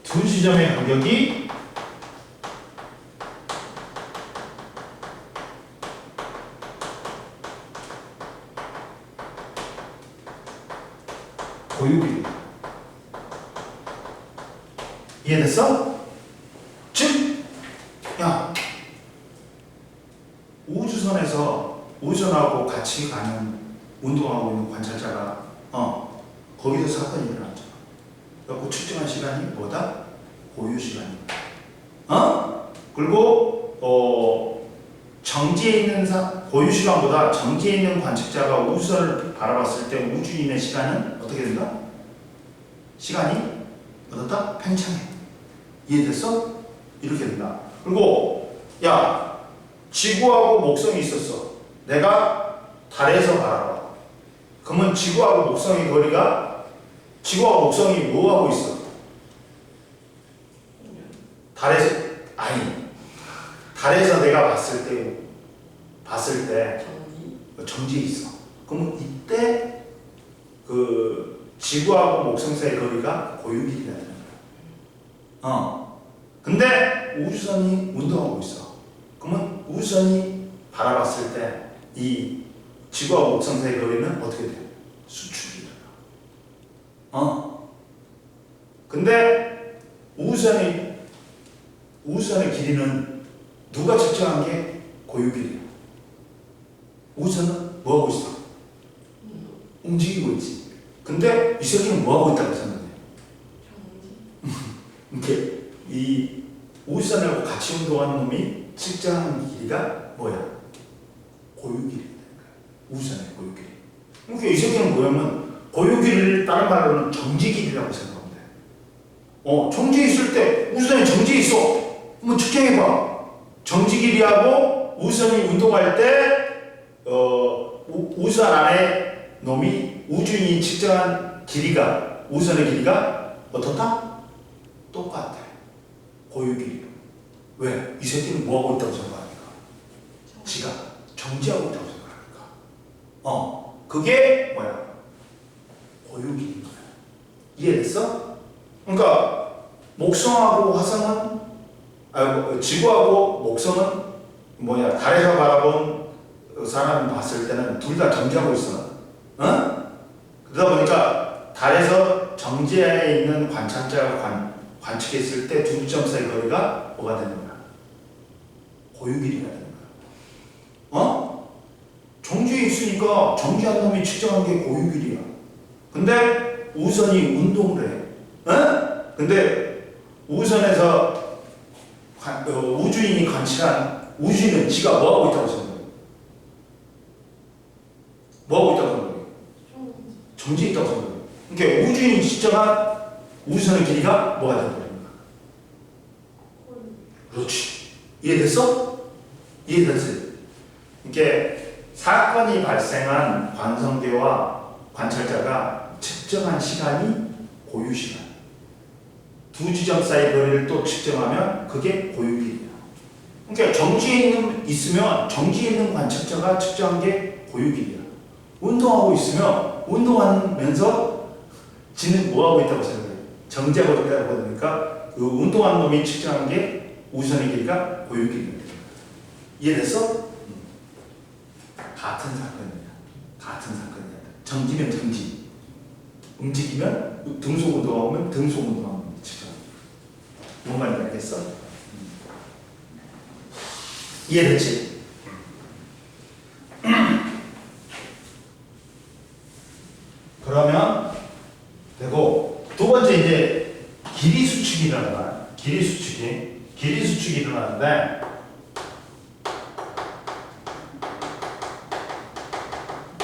두 지점의 간격이 이해됐어? 즉, 야, 우주선하고 같이 가는 운동하고 있는 관찰자가 거기서 사건이 일어났잖아. 그래서 측정한 시간이 뭐다? 고유 시간이다. 그리고 정지해 있는 고유 시간보다 정지해 있는 관측자가 우주선을 바라봤을 때 우주인의 시간은 어떻게 된다? 시간이 어떻다? 팽창해. 이해됐어? 이렇게 된다. 그리고 야, 지구하고 목성이 있었어. 내가 달에서 바라봐. 그러면 지구하고 목성의 거리가, 지구하고 목성이 뭐 하고 있어? 달에서 내가 봤을 때 정지해 있어. 그러면 이때 그 지구하고 목성 사이의 거리가 고유길이라는 거야. 근데 우주선이 운동하고 있어. 그러면 우주선이 바라봤을 때 이 지구하고 목성 사이의 거리는 어떻게 돼? 수축이 일어나. 근데 우주선의 길이는 누가 측정한 게 고유길이야. 우주선은 뭐 하고 있어? 움직이고 있지. 근데 이 새끼는 뭐 하고 있다고 생각해? 이렇게 이 우주선하고 같이 운동하는 놈이 측정한 길이가 뭐야? 고유길이라는 거야. 우주선의 고유길이. 그러니까 이 새끼는 뭐냐면 고유길을 다른 말로는 정지길이라고 생각하면 돼. 정지해 있을 때 우주선이 정지해 있어. 한번 측정해봐. 정지길이하고 우주선이 운동할 때 우주선 안에 놈이 우주인이 측정한 길이가, 우주선의 길이가 어떻다? 똑같아. 고유길이. 왜? 이 새끼는 뭐하고 있다고 생각하니까? 지가 정지하고 있다고 생각하니까. 그게 뭐야? 고유길인 거야. 이해됐어? 그러니까 목성하고 화성은, 지구하고 목성은 뭐야? 달에서 바라본 사람이 봤을 때는 둘 다 정지하고 있어. 그러다 보니까 달에서 정지해 있는 관찰자가 관측했을 때 두 점 사이 거리가 뭐가 되는 거야? 고유길이가 되는 거야. 정지해 있으니까 정지한 놈이 측정한 게 고유길이야. 근데 우주선이 운동을 해. 근데 우주선에서 우주인이 관측한 우주인은 지가 뭐하고 있다고 생각해? 뭐하고 있다고 생각해? 정지해 있다고 생각해. 그러니까 우주인이 측정한 우주선의 길이가 뭐가 되는 거야? 그렇지. 이해됐어? 이해됐지? 이게 사건이 발생한 관성대와 관찰자가 측정한 시간이 고유시간. 두 지점 사이 거리를 또 측정하면 그게 고유길이야. 그러니까 있으면 정지해 있는 관측자가 측정한 게 고유길이야. 운동하고 있으면 운동하면서 지는 뭐하고 있다고 생각해? 정지하고 있다고 보니까 그 운동하는 놈이 측정한 게 우주선의 길이가 고유길이야. 이해됐어? 같은 사건이야. 같은 사건이야. 정지면 정지. 움직이면 등속 운동하면 등속 운동하면 측정. 뭔 말인지 알겠어? 이해됐지? 그러면 되고, 두 번째 이제 길이 수축이 일어나. 길이 수축이 일어나는데,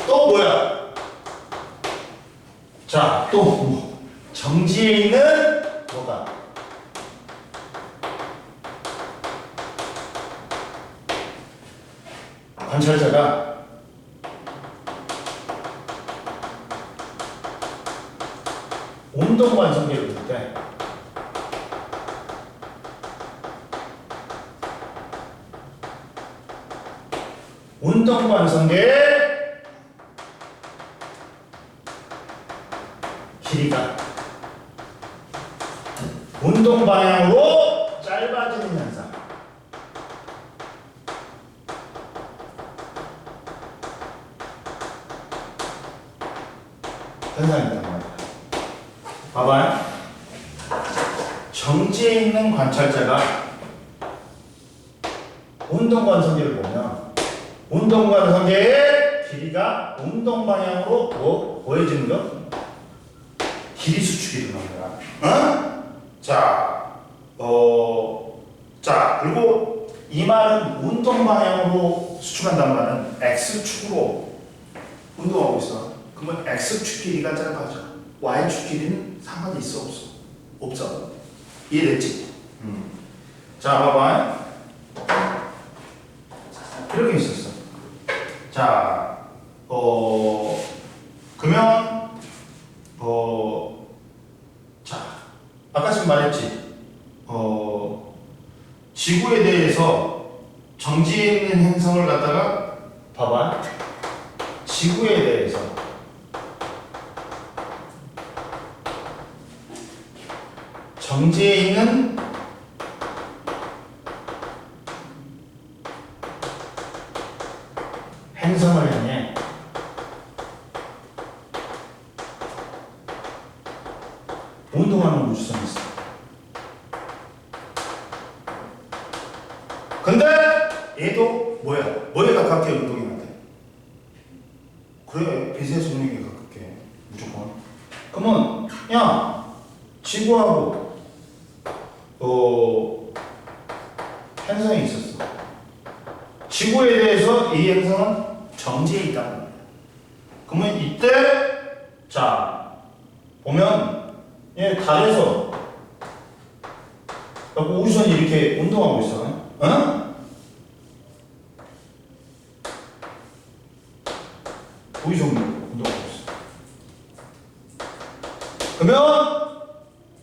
또 뭐야? 자, 또 뭐? 정지해 있는 뭐가? 관찰자가 운동 관성계를 볼 때 운동 관성계의 길이가 운동 방향으로 짧아지는 현상. 현상이란 말이야. 봐봐요. 정지에 있는 관찰자가 운동관성계를 보면 운동관성계의 길이가 운동 방향으로 보여지는 것 길이 수축이 일어납니다. 자, 그리고 이 말은 운동 방향으로 수축한다는 말은 X축으로 운동하고 있어. 그러면 X축 길이가 짧아져. Y축 길이는 상관이 있어, 없어? 없어. 이해됐지? 자, 봐봐. 이렇게 있었어. 자, 그러면, 자, 아까 지금 말했지? 지구에 대해서 정지해 있는 행성을 갖다가 봐봐. 지구에 대해서 정지해 있는 행성을 향해 운동하는 우주선이 있어. 근데 얘도 뭐에 가깝게 운동이 안 돼? 그래, 빛의 속력에 가깝게 무조건. 그러면 야, 지구하고 행성이 있었어. 지구에 대해서 이 행성은 정지해 있다는 거야. 그러면 이때 자 보면 얘 달에서 우주선이 이렇게 운동하고 있어. 어? 우주선으로 운동하고 있어. 그러면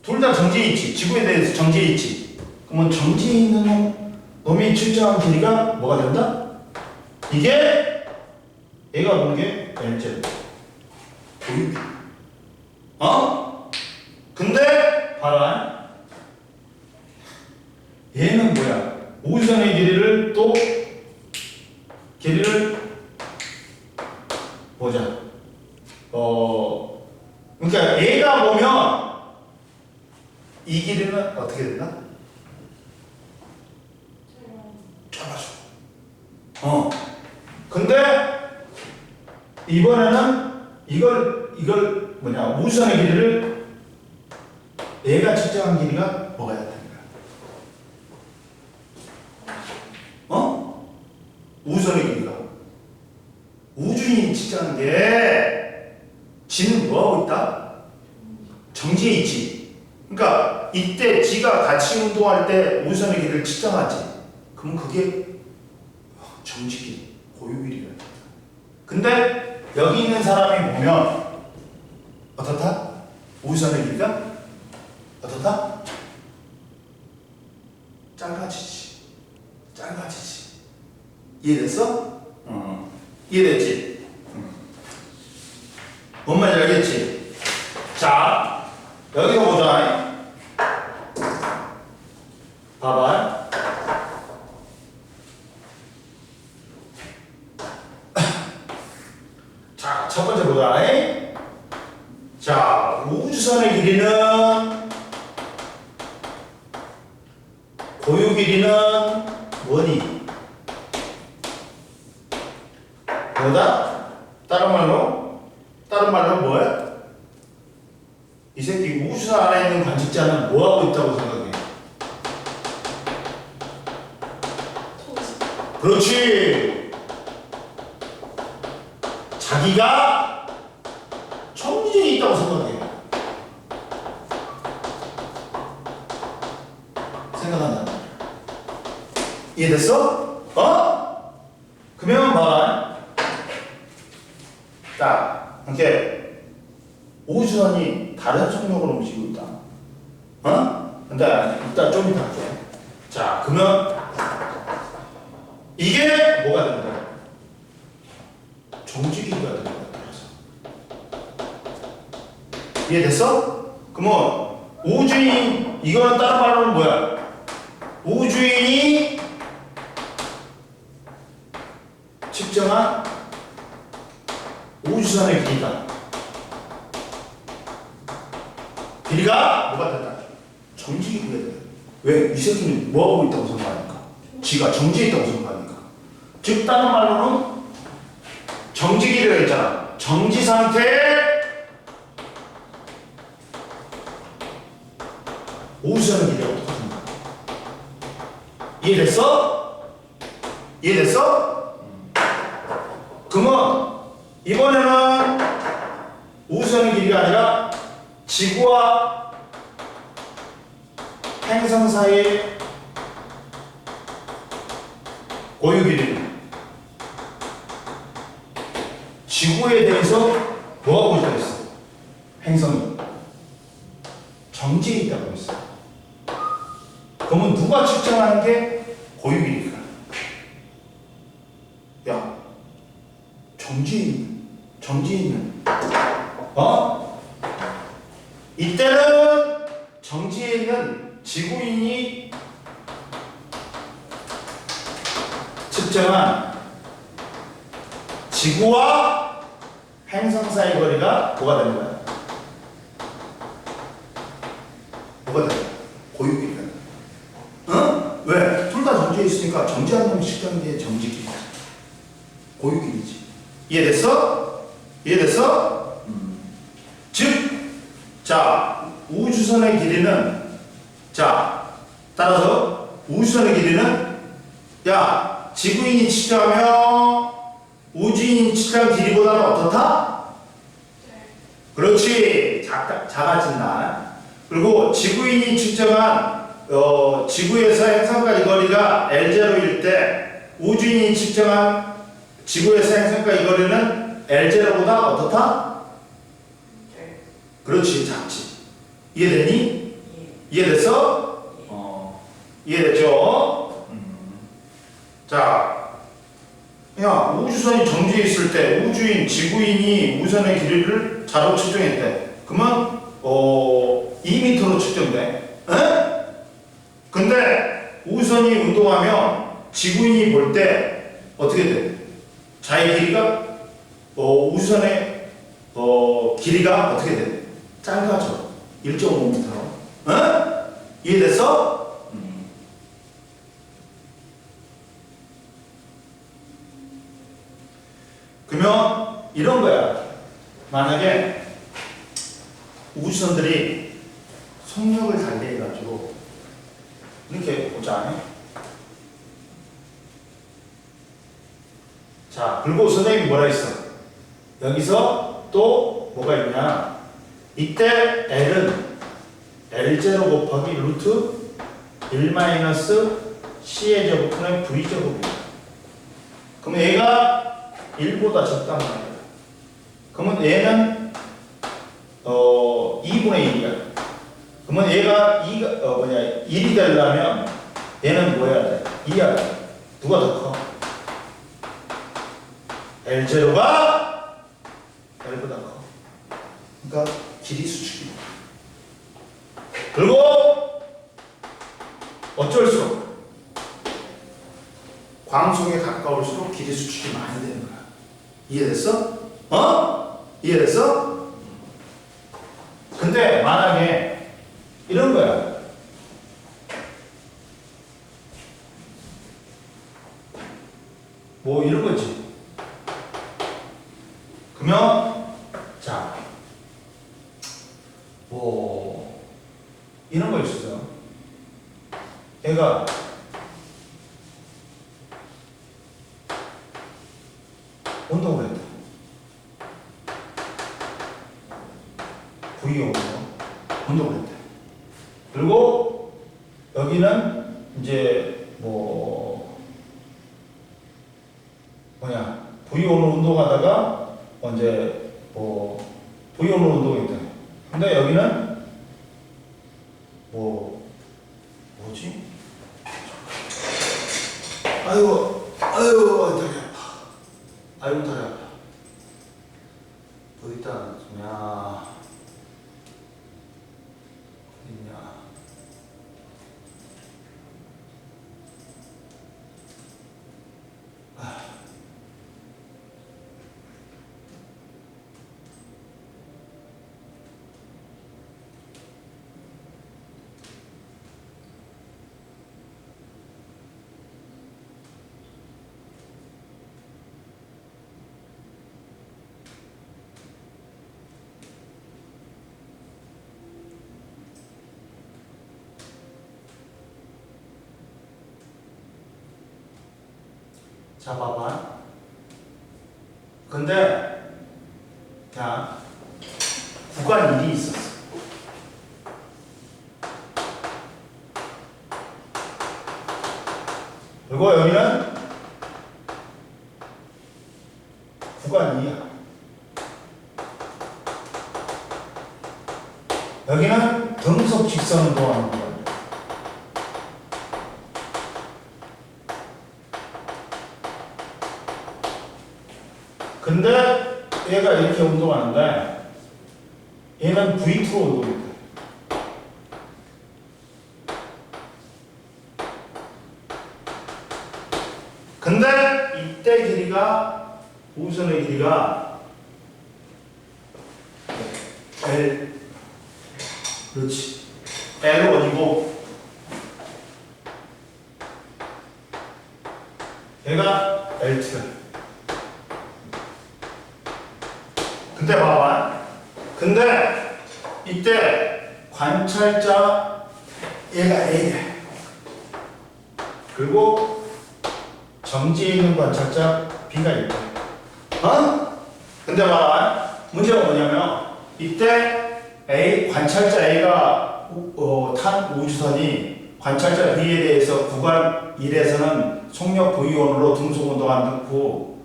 둘 다 정지해 있지. 지구에 대해서 정지해 있지. 그러면 정지해 있는 놈이 측정한 길이가 뭐가 된다? 이게 얘가 본 게 L제곱. 근데 봐라. 얘는 뭐야? 우주선의 길이를 보자. 그러니까 얘가 보면 이 길이는 어떻게 된다? 짧아져. 근데 이번에는 이걸 우주선의 길이를 얘가 측정한 길이가 뭐가 돼야 되는 거야? 우주선의 길이가 우주인이 측정한 게 지는 뭐하고 있다? 정지해 있지. 그러니까 이때 지가 같이 운동할 때 우주선의 길이를 측정하지. 그럼 그게 정지길, 고유길이라. 근데 여기 있는 사람이 보면 어떻다? 우주선의 길이가 어떻다? 짧아지지. 이해됐어? 이해됐지? 뭔 말인지 알겠지? 자, 여기서 보자. 봐봐. 자, 첫 번째 보자. 자, 우주선의 길이는 고유 길이는 뭐니? 뭐다? 다른 말로 뭐야? 이 새끼 우주선 안에 있는 관측자는 뭐하고 있다고 생각해? 그렇지. 자기가 정지에 있다고 생각해. 생각한다. 이해됐어? 그러면 봐라. 자, 이렇게 우주선이 다른 속력으로 움직이고 있다. 근데 일단 좀 이따 할게. 자, 그러면 이게 뭐가 되는 거야? 정지기가 되는 거야. 이해됐어? 그러면 우주인, 이거는 다른 말로는 뭐야? 우주인이 측정한 우주선의 길이가 뭐가 된다? 정지기구가 돼. 왜? 이 새끼는 뭐하고 있다고 생각하니까? 지가 정지해 있다고 생각하니까. 즉 다른 말로는 정지기류가 있잖아. 정지 상태에 우주선의 길이가 똑같은 거야. 이해됐어? 이해됐어? 그러면 이번에는 우주선의 길이가 아니라 지구와 행성 사이의 고유 길이. 지구에 대해서 뭐하고 있다고 했어? 행성이 정지해 있다고 했어. 그러면 누가 측정하는 게 고유 길이야? 야, 정지해 있는. 이때는 정지해 있는 지구인이 측정한 지구와 행성 사이 거리가 뭐가 되는 거야? 뭐가 되는 거야? 고유 길이가. 응? 왜? 둘 다 정지해 있으니까 정지한 놈이 측정한 게 정지 길이야. 고유 길이지. 이해됐어? 이해됐어? 즉, 자, 우주선의 길이는, 자, 따라서 우주선의 길이는, 야, 지구인이 측정하며 우주인이 측정한 길이보다는 어떻다? 그렇지. 작아진다. 그리고 지구인이 측정한 지구에서 행성까지 거리가 L0일 때 우주인이 측정한 지구에서 행성까지 거리는 L0보다 어떻다? 그렇지. 작지. 이해되니? 이해됐어? 이해됐죠? 자, 야, 우주선이 정지해 있을 때 우주인, 지구인이 우주선의 길이를 자로 측정했대. 그러면 2m로 측정돼. 에? 근데 우주선이 운동하면 지구인이 볼 때 어떻게 돼? 자의 길이가 우주선의 길이가 어떻게 돼? 짧아져. 1.5m로. 에? 이해됐어? 그러면 이런 거야. 만약에 우주선들이 속력을 달리해가지고 이렇게 보자. 자, 그리고 선생님이 뭐라 했어? 여기서 또 뭐가 있냐? 이때 L은 L0 곱하기 루트 1 마이너스 C의 제곱분의 V 제곱이야. 그럼 얘가 1보다 적단 말이야. 그러면 얘는 2분의 1이야. 그러면 얘가 1이 되려면 얘는 뭐 해야 돼? 2해야 돼. 누가 더 커? L0가 L보다 커. 그러니까 길이 수축이야. 그리고 어쩔수록 광속에 가까울수록 길이 수축이 많이 되는 거야. 이해됐어? 이해됐어? 근데 만약에 이런 거야. 뭐 이런 거지. 그러면 자, 뭐 이런 거 있어요. 얘가 운동을 했다. V용으로 운동을 했다. 그리고 여기는 이제 V용으로 운동하다가 이제 V용으로 운동했다. 근데 여기는 뭐지? 아이고 다리 아파. 아이고 다리 아파. 어디 있다 냐 어딨냐. 자, 봐봐. 근데, 자, 구간 1이 있었어. 그리고 여기는 구간 2야. 여기는 등속 직선을 도하는 거야. 근데 얘가 이렇게 운동하는데 얘는 V2로 운동해. 근데 이때 길이가 우선의 길이가 L, 그렇지, L1이고 얘가 L2야. 근데 봐봐. 근데 이때 관찰자 얘가 A야. 그리고 정지에 있는 관찰자 B가 있다. 어? 근데 봐봐. 문제가 뭐냐면 이때 A 관찰자 A가 탄 우주선이 관찰자 B에 대해서 구간 1에서는 속력 V원으로 등속 운동을 넣고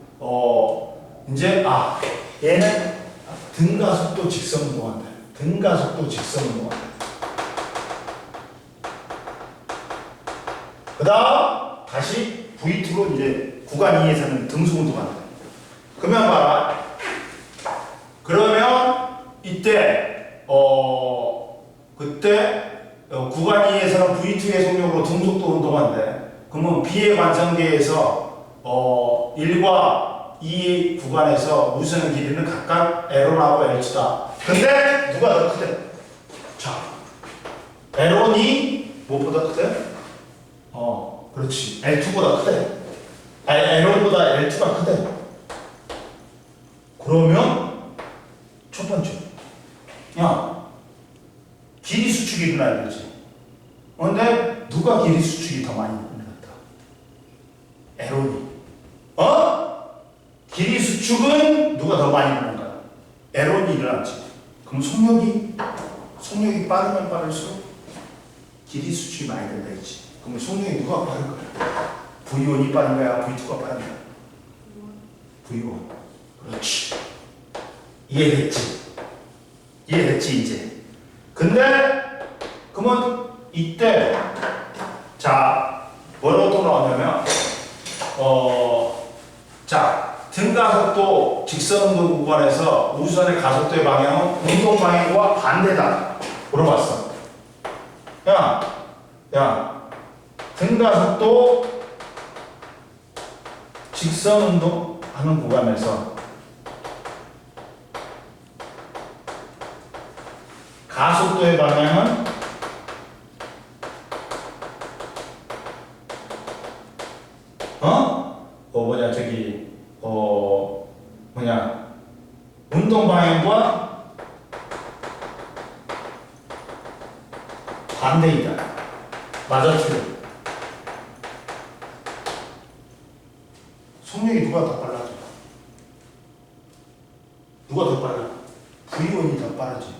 이제 얘는 등가속도 직선 운동한다. 등가속도 직선 운동한다. 그 다음 다시 V2로 이제 구간 2에서는 등속 운동한다. 그러면 봐라. 그러면 이때 그때 구간 2에서는 V2의 속력으로 등속도 운동한대. 그러면 B의 관성계에서 1과 2 구간에서 우선의 길이는 각각 L1하고 L2다. 근데 누가 더 크대? 자, L1이 무엇보다 크대? 그렇지. L2보다 크대. L1보다 L2가 크대. 그러면 첫 번째, 야, 길이 수축이 일어나야 되지. 근데 누가 길이 수축이 더 많이 일어났다? L1이. 길이 수축은 누가 더 많이 일어난가? L1이 일어났지. 그럼 속력이 빠르면 빠를수록 길이 수축이 많이 된다 했지. 그럼 속력이 누가 빠른 거야? V1이 빠른 거야? V2가 빠른 거야? V1. 그렇지. 이해됐지 이제. 근데 그러면 이때 자 뭐라고 또 나오냐면 자 등가속도 직선 운동 구간에서 우주선의 가속도의 방향은 운동 방향과 반대다. 물어봤어. 야, 등가속도 직선 운동 하는 구간에서 가속도의 방향은 운동 방향과 반대이다. 맞아, 틀려. 속력이 누가 더 빨라져? 누가 더 빨라? V1이 더 빠르지.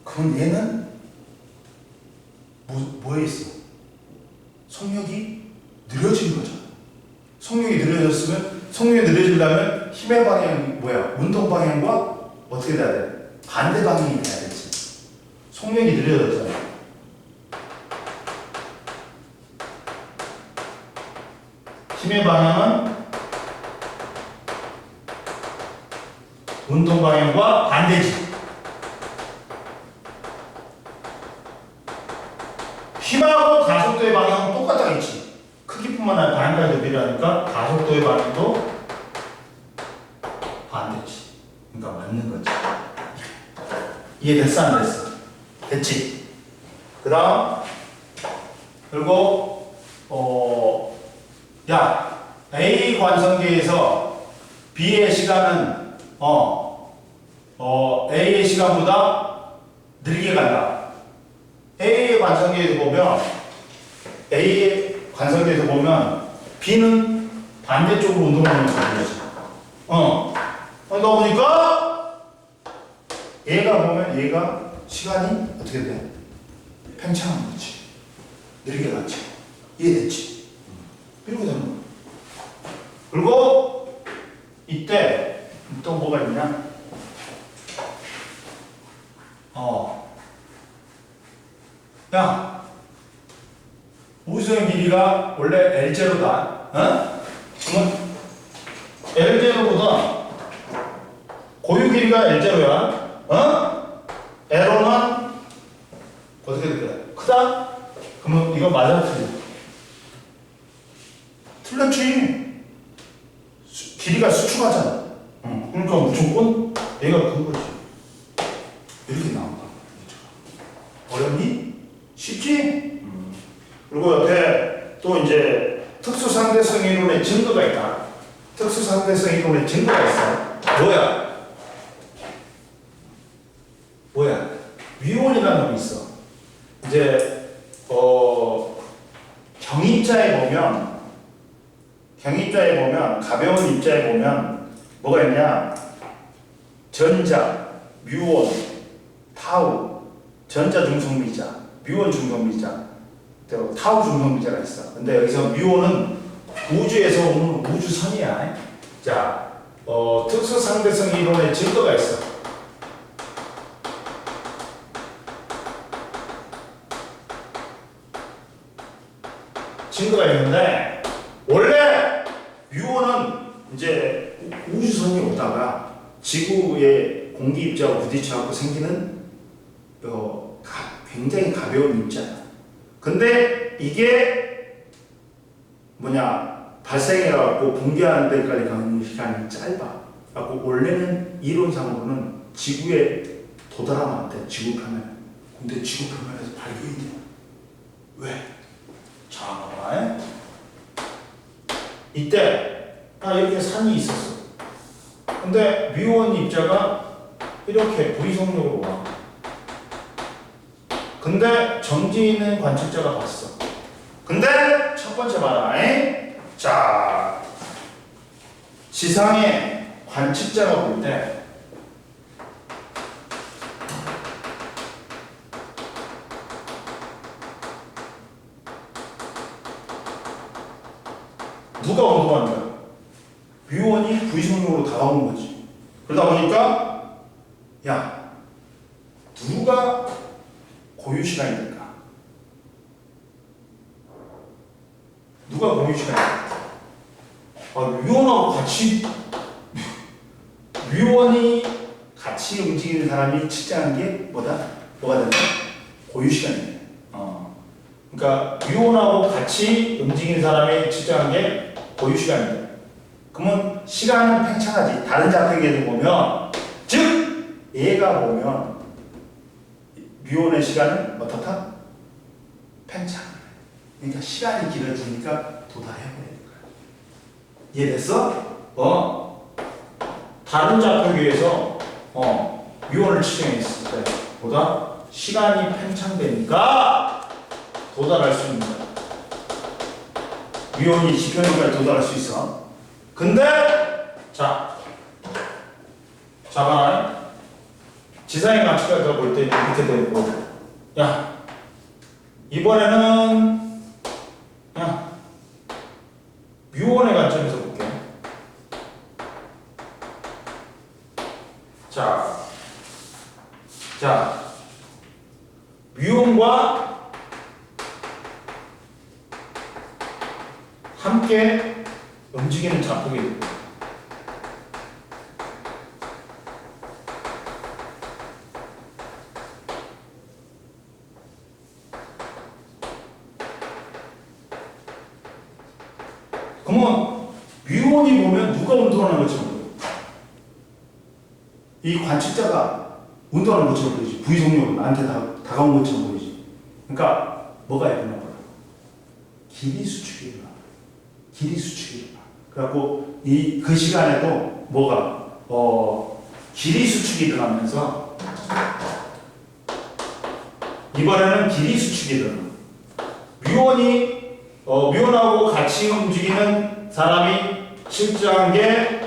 그럼 얘는 뭐에 있어? 속력이 느려진 거잖아. 속력이 느려지려면 힘의 방향이 뭐야? 운동 방향과 어떻게 돼야 돼? 반대 방향이 돼야 되지. 속력이 느려졌잖아. 힘의 방향은 운동 방향과 반대지. 힘하고 가속도의 방향은 똑같다겠지. 크기뿐만 아니라 방향까지 비례하니까 가속도의 방향도 반대지. 그러니까 맞는 거지. 이해됐어 안 됐어? 됐지? 그 다음 그리고 A 관성계에서 B의 시간은 A의 시간보다 느리게 간다. A의 관성계에서 보면 B는 반대쪽으로 운동하는 거지. 그러다 보니까 얘가 보면 얘가 시간이 어떻게 돼? 팽창한 거지. 느리게 갔지. 이해됐지? 이렇게 되는 거야. 그리고 이때 또 뭐가 있냐? 야, 우주선의 길이가 원래 L0다. 그러면 L0보다 고유 길이가 L0야. L은 어떻게 될까요? 크다? 그러면 이거 맞아? 틀려? 틀렸지. 길이가 수축하잖아. 그러니까 무조건 얘가 큰 거지. 이렇게 나온다. 어렵니? 쉽지? 그리고 옆에 또 이제 특수상대성 이론의 증거가 있다. 특수상대성 이론의 증거가 있어. 뭐야? 위온이라는 놈이 있어. 이제 경입자에 보면 가벼운 입자에 보면 뭐가 있냐? 전자, 뮤온, 타우, 전자 중성미자, 뮤온 중성미자, 또 타우 중성미자가 있어. 근데 여기서 뮤온은 우주에서 오는 우주선이야. 자, 특수상대성 이론의 증거가 있어. 증거가 있는데 원래 뮤온은 이제 우주선이 오다가 지구의 공기 입자하고 부딪혀갖고 생기는 굉장히 가벼운 입자야. 근데 이게 발생해갖고 붕괴하는 데까지 가는 시간이 짧아. 갖고 원래는 이론상으로는 지구에 도달하면 안 돼. 지구 표면에. 근데 지구 표면에서 발견이 돼. 왜? 자, 봐봐. 이때 이렇게 산이 있었어. 근데 뮤온 입자가 이렇게 V속력으로 와. 근데 정지 있는 관측자가 봤어. 근데 첫 번째 봐라. 자, 지상에 관측자가 볼 때 누가 운동하는 거야? 뮤온이 V속력으로 다가오는 거지. 그러다 보니까 야, 누가 고유 시간입니까? 누가 고유 시간입니까? 뮤온하고 뮤온이 같이 움직이는 사람이 측정한 게 뭐가 된다? 고유 시간이네. 그러니까 뮤온하고 같이 움직이는 사람이 측정한 게 고유 시간이다. 그러면 시간은 팽창하지. 다른 좌표계를 보면, 즉 얘가 보면 뮤온의 시간은 어떻다? 팽창. 그러니까 시간이 길어지니까 도달해버리는 거야. 이해됐어? 다른 좌표계에서 뮤온을 측정했을 때 보다 시간이 팽창되니까 도달할 수 있는 거야. 뮤온이 지표면까지 도달할 수 있어. 근데 봐라. 지상의 관측자가 볼 때 이렇게 되고, 야, 이번에는 뮤온의 관점에서 볼게. 자, 뮤온과 함께 움직이는 좌표가 있고, 그러면 뮤온이 보면 누가 운동하는 것처럼 보여? 이 관측자가 운동하는 것처럼 보이지. V속력으로 나한테 다가온 것처럼 보이지. 그러니까 뭐가 일어나 보라. 길이 수축이 일어나. 그래갖고 그 시간에도 뭐가 길이 수축이 일어나면서 이번에는 길이 수축이 일어나. 뮤온이 미혼하고 같이 움직이는 사람이 실제한 게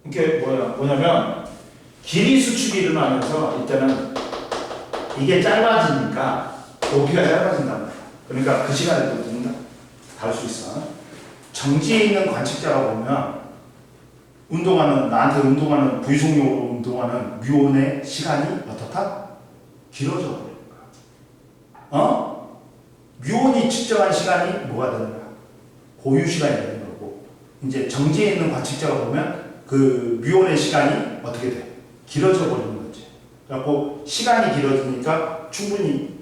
이게 뭐냐면 길이 수축이 일어나면서 이때는 이게 짧아지니까 높이가 짧아진단 말이야. 그러니까 그 시간에 또 다를 수 있어. 정지에 있는 관측자가 보면 나한테 운동하는 부위속력으로 운동하는 뮤온의 시간이 어떻다? 길어져 버리는 거야. 뮤온이 측정한 시간이 뭐가 되는 거야? 고유 시간이 되는 거고, 이제 정지에 있는 관측자가 보면 그 뮤온의 시간이 어떻게 돼? 길어져 버리는 거지. 그래갖고 시간이 길어지니까 충분히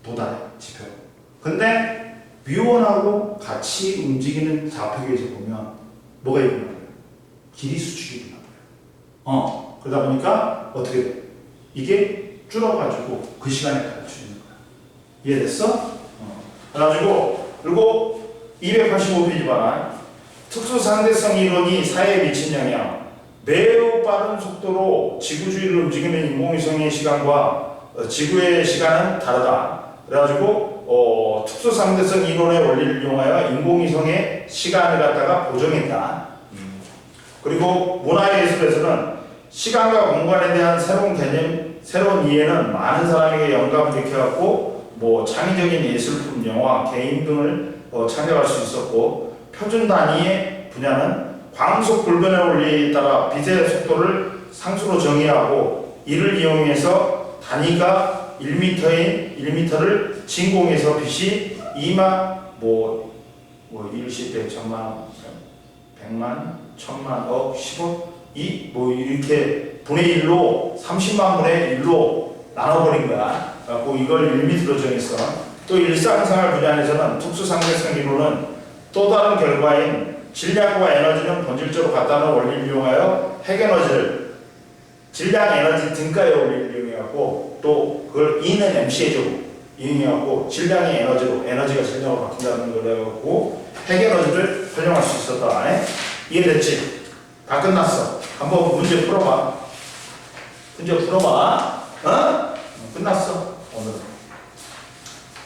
도달해, 지표. 근데 뮤온하고 같이 움직이는 좌표계에서 보면 뭐가 일어나요? 길이 수축이 일어나요. 그러다 보니까 어떻게 돼? 이게 줄어가지고 그 시간에 가르쳐주는 거야. 이해됐어? 그래가지고 그리고 285페이지 봐라. 특수상대성 이론이 사회에 미친 영향. 매우 빠른 속도로 지구 주위를 움직이는 인공위성의 시간과 지구의 시간은 다르다. 그래가지고 특수상대성 이론의 원리를 이용하여 인공위성의 시간을 갖다가 보정했다. 그리고 문화예술에서는 시간과 공간에 대한 새로운 개념, 새로운 이해는 많은 사람에게 영감을 일으켜갖고 창의적인 예술품, 영화, 게임 등을 창작할 수 있었고, 표준 단위의 분야는 광속 불변의 원리에 따라 빛의 속도를 상수로 정의하고, 이를 이용해서 단위가 1m를 진공해서 빛이 2만 1시대 1000만 100만 1000만 억 10억 이렇게 분의 1로 30만 분의 1로 나눠버린 거야. 그래갖고 이걸 1m로 정했어. 또 일상생활 분야에서는 특수상대성 이론은 또 다른 결과인 질량과 에너지는 본질적으로 같다는 원리를 이용하여 핵에너지를 질량 에너지 등가의 원리를 이용해갖고, 또 그걸 E는 mCA적으로 이용해갖고 질량이 에너지로, 에너지가 질량으로 바뀐다는 걸 해갖고 핵에너지를 활용할 수 있었다. 이해됐지? 다 끝났어. 한번 문제 풀어봐. 끝났어. 오늘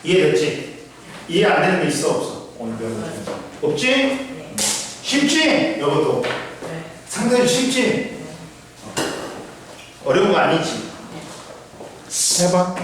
이해됐지? 이해 안 되는 게 있어 없어? 오늘 배우는 중에서 없지? 네. 쉽지? 이것도 네. 상당히 쉽지? 어려운 거 아니지? 해봐.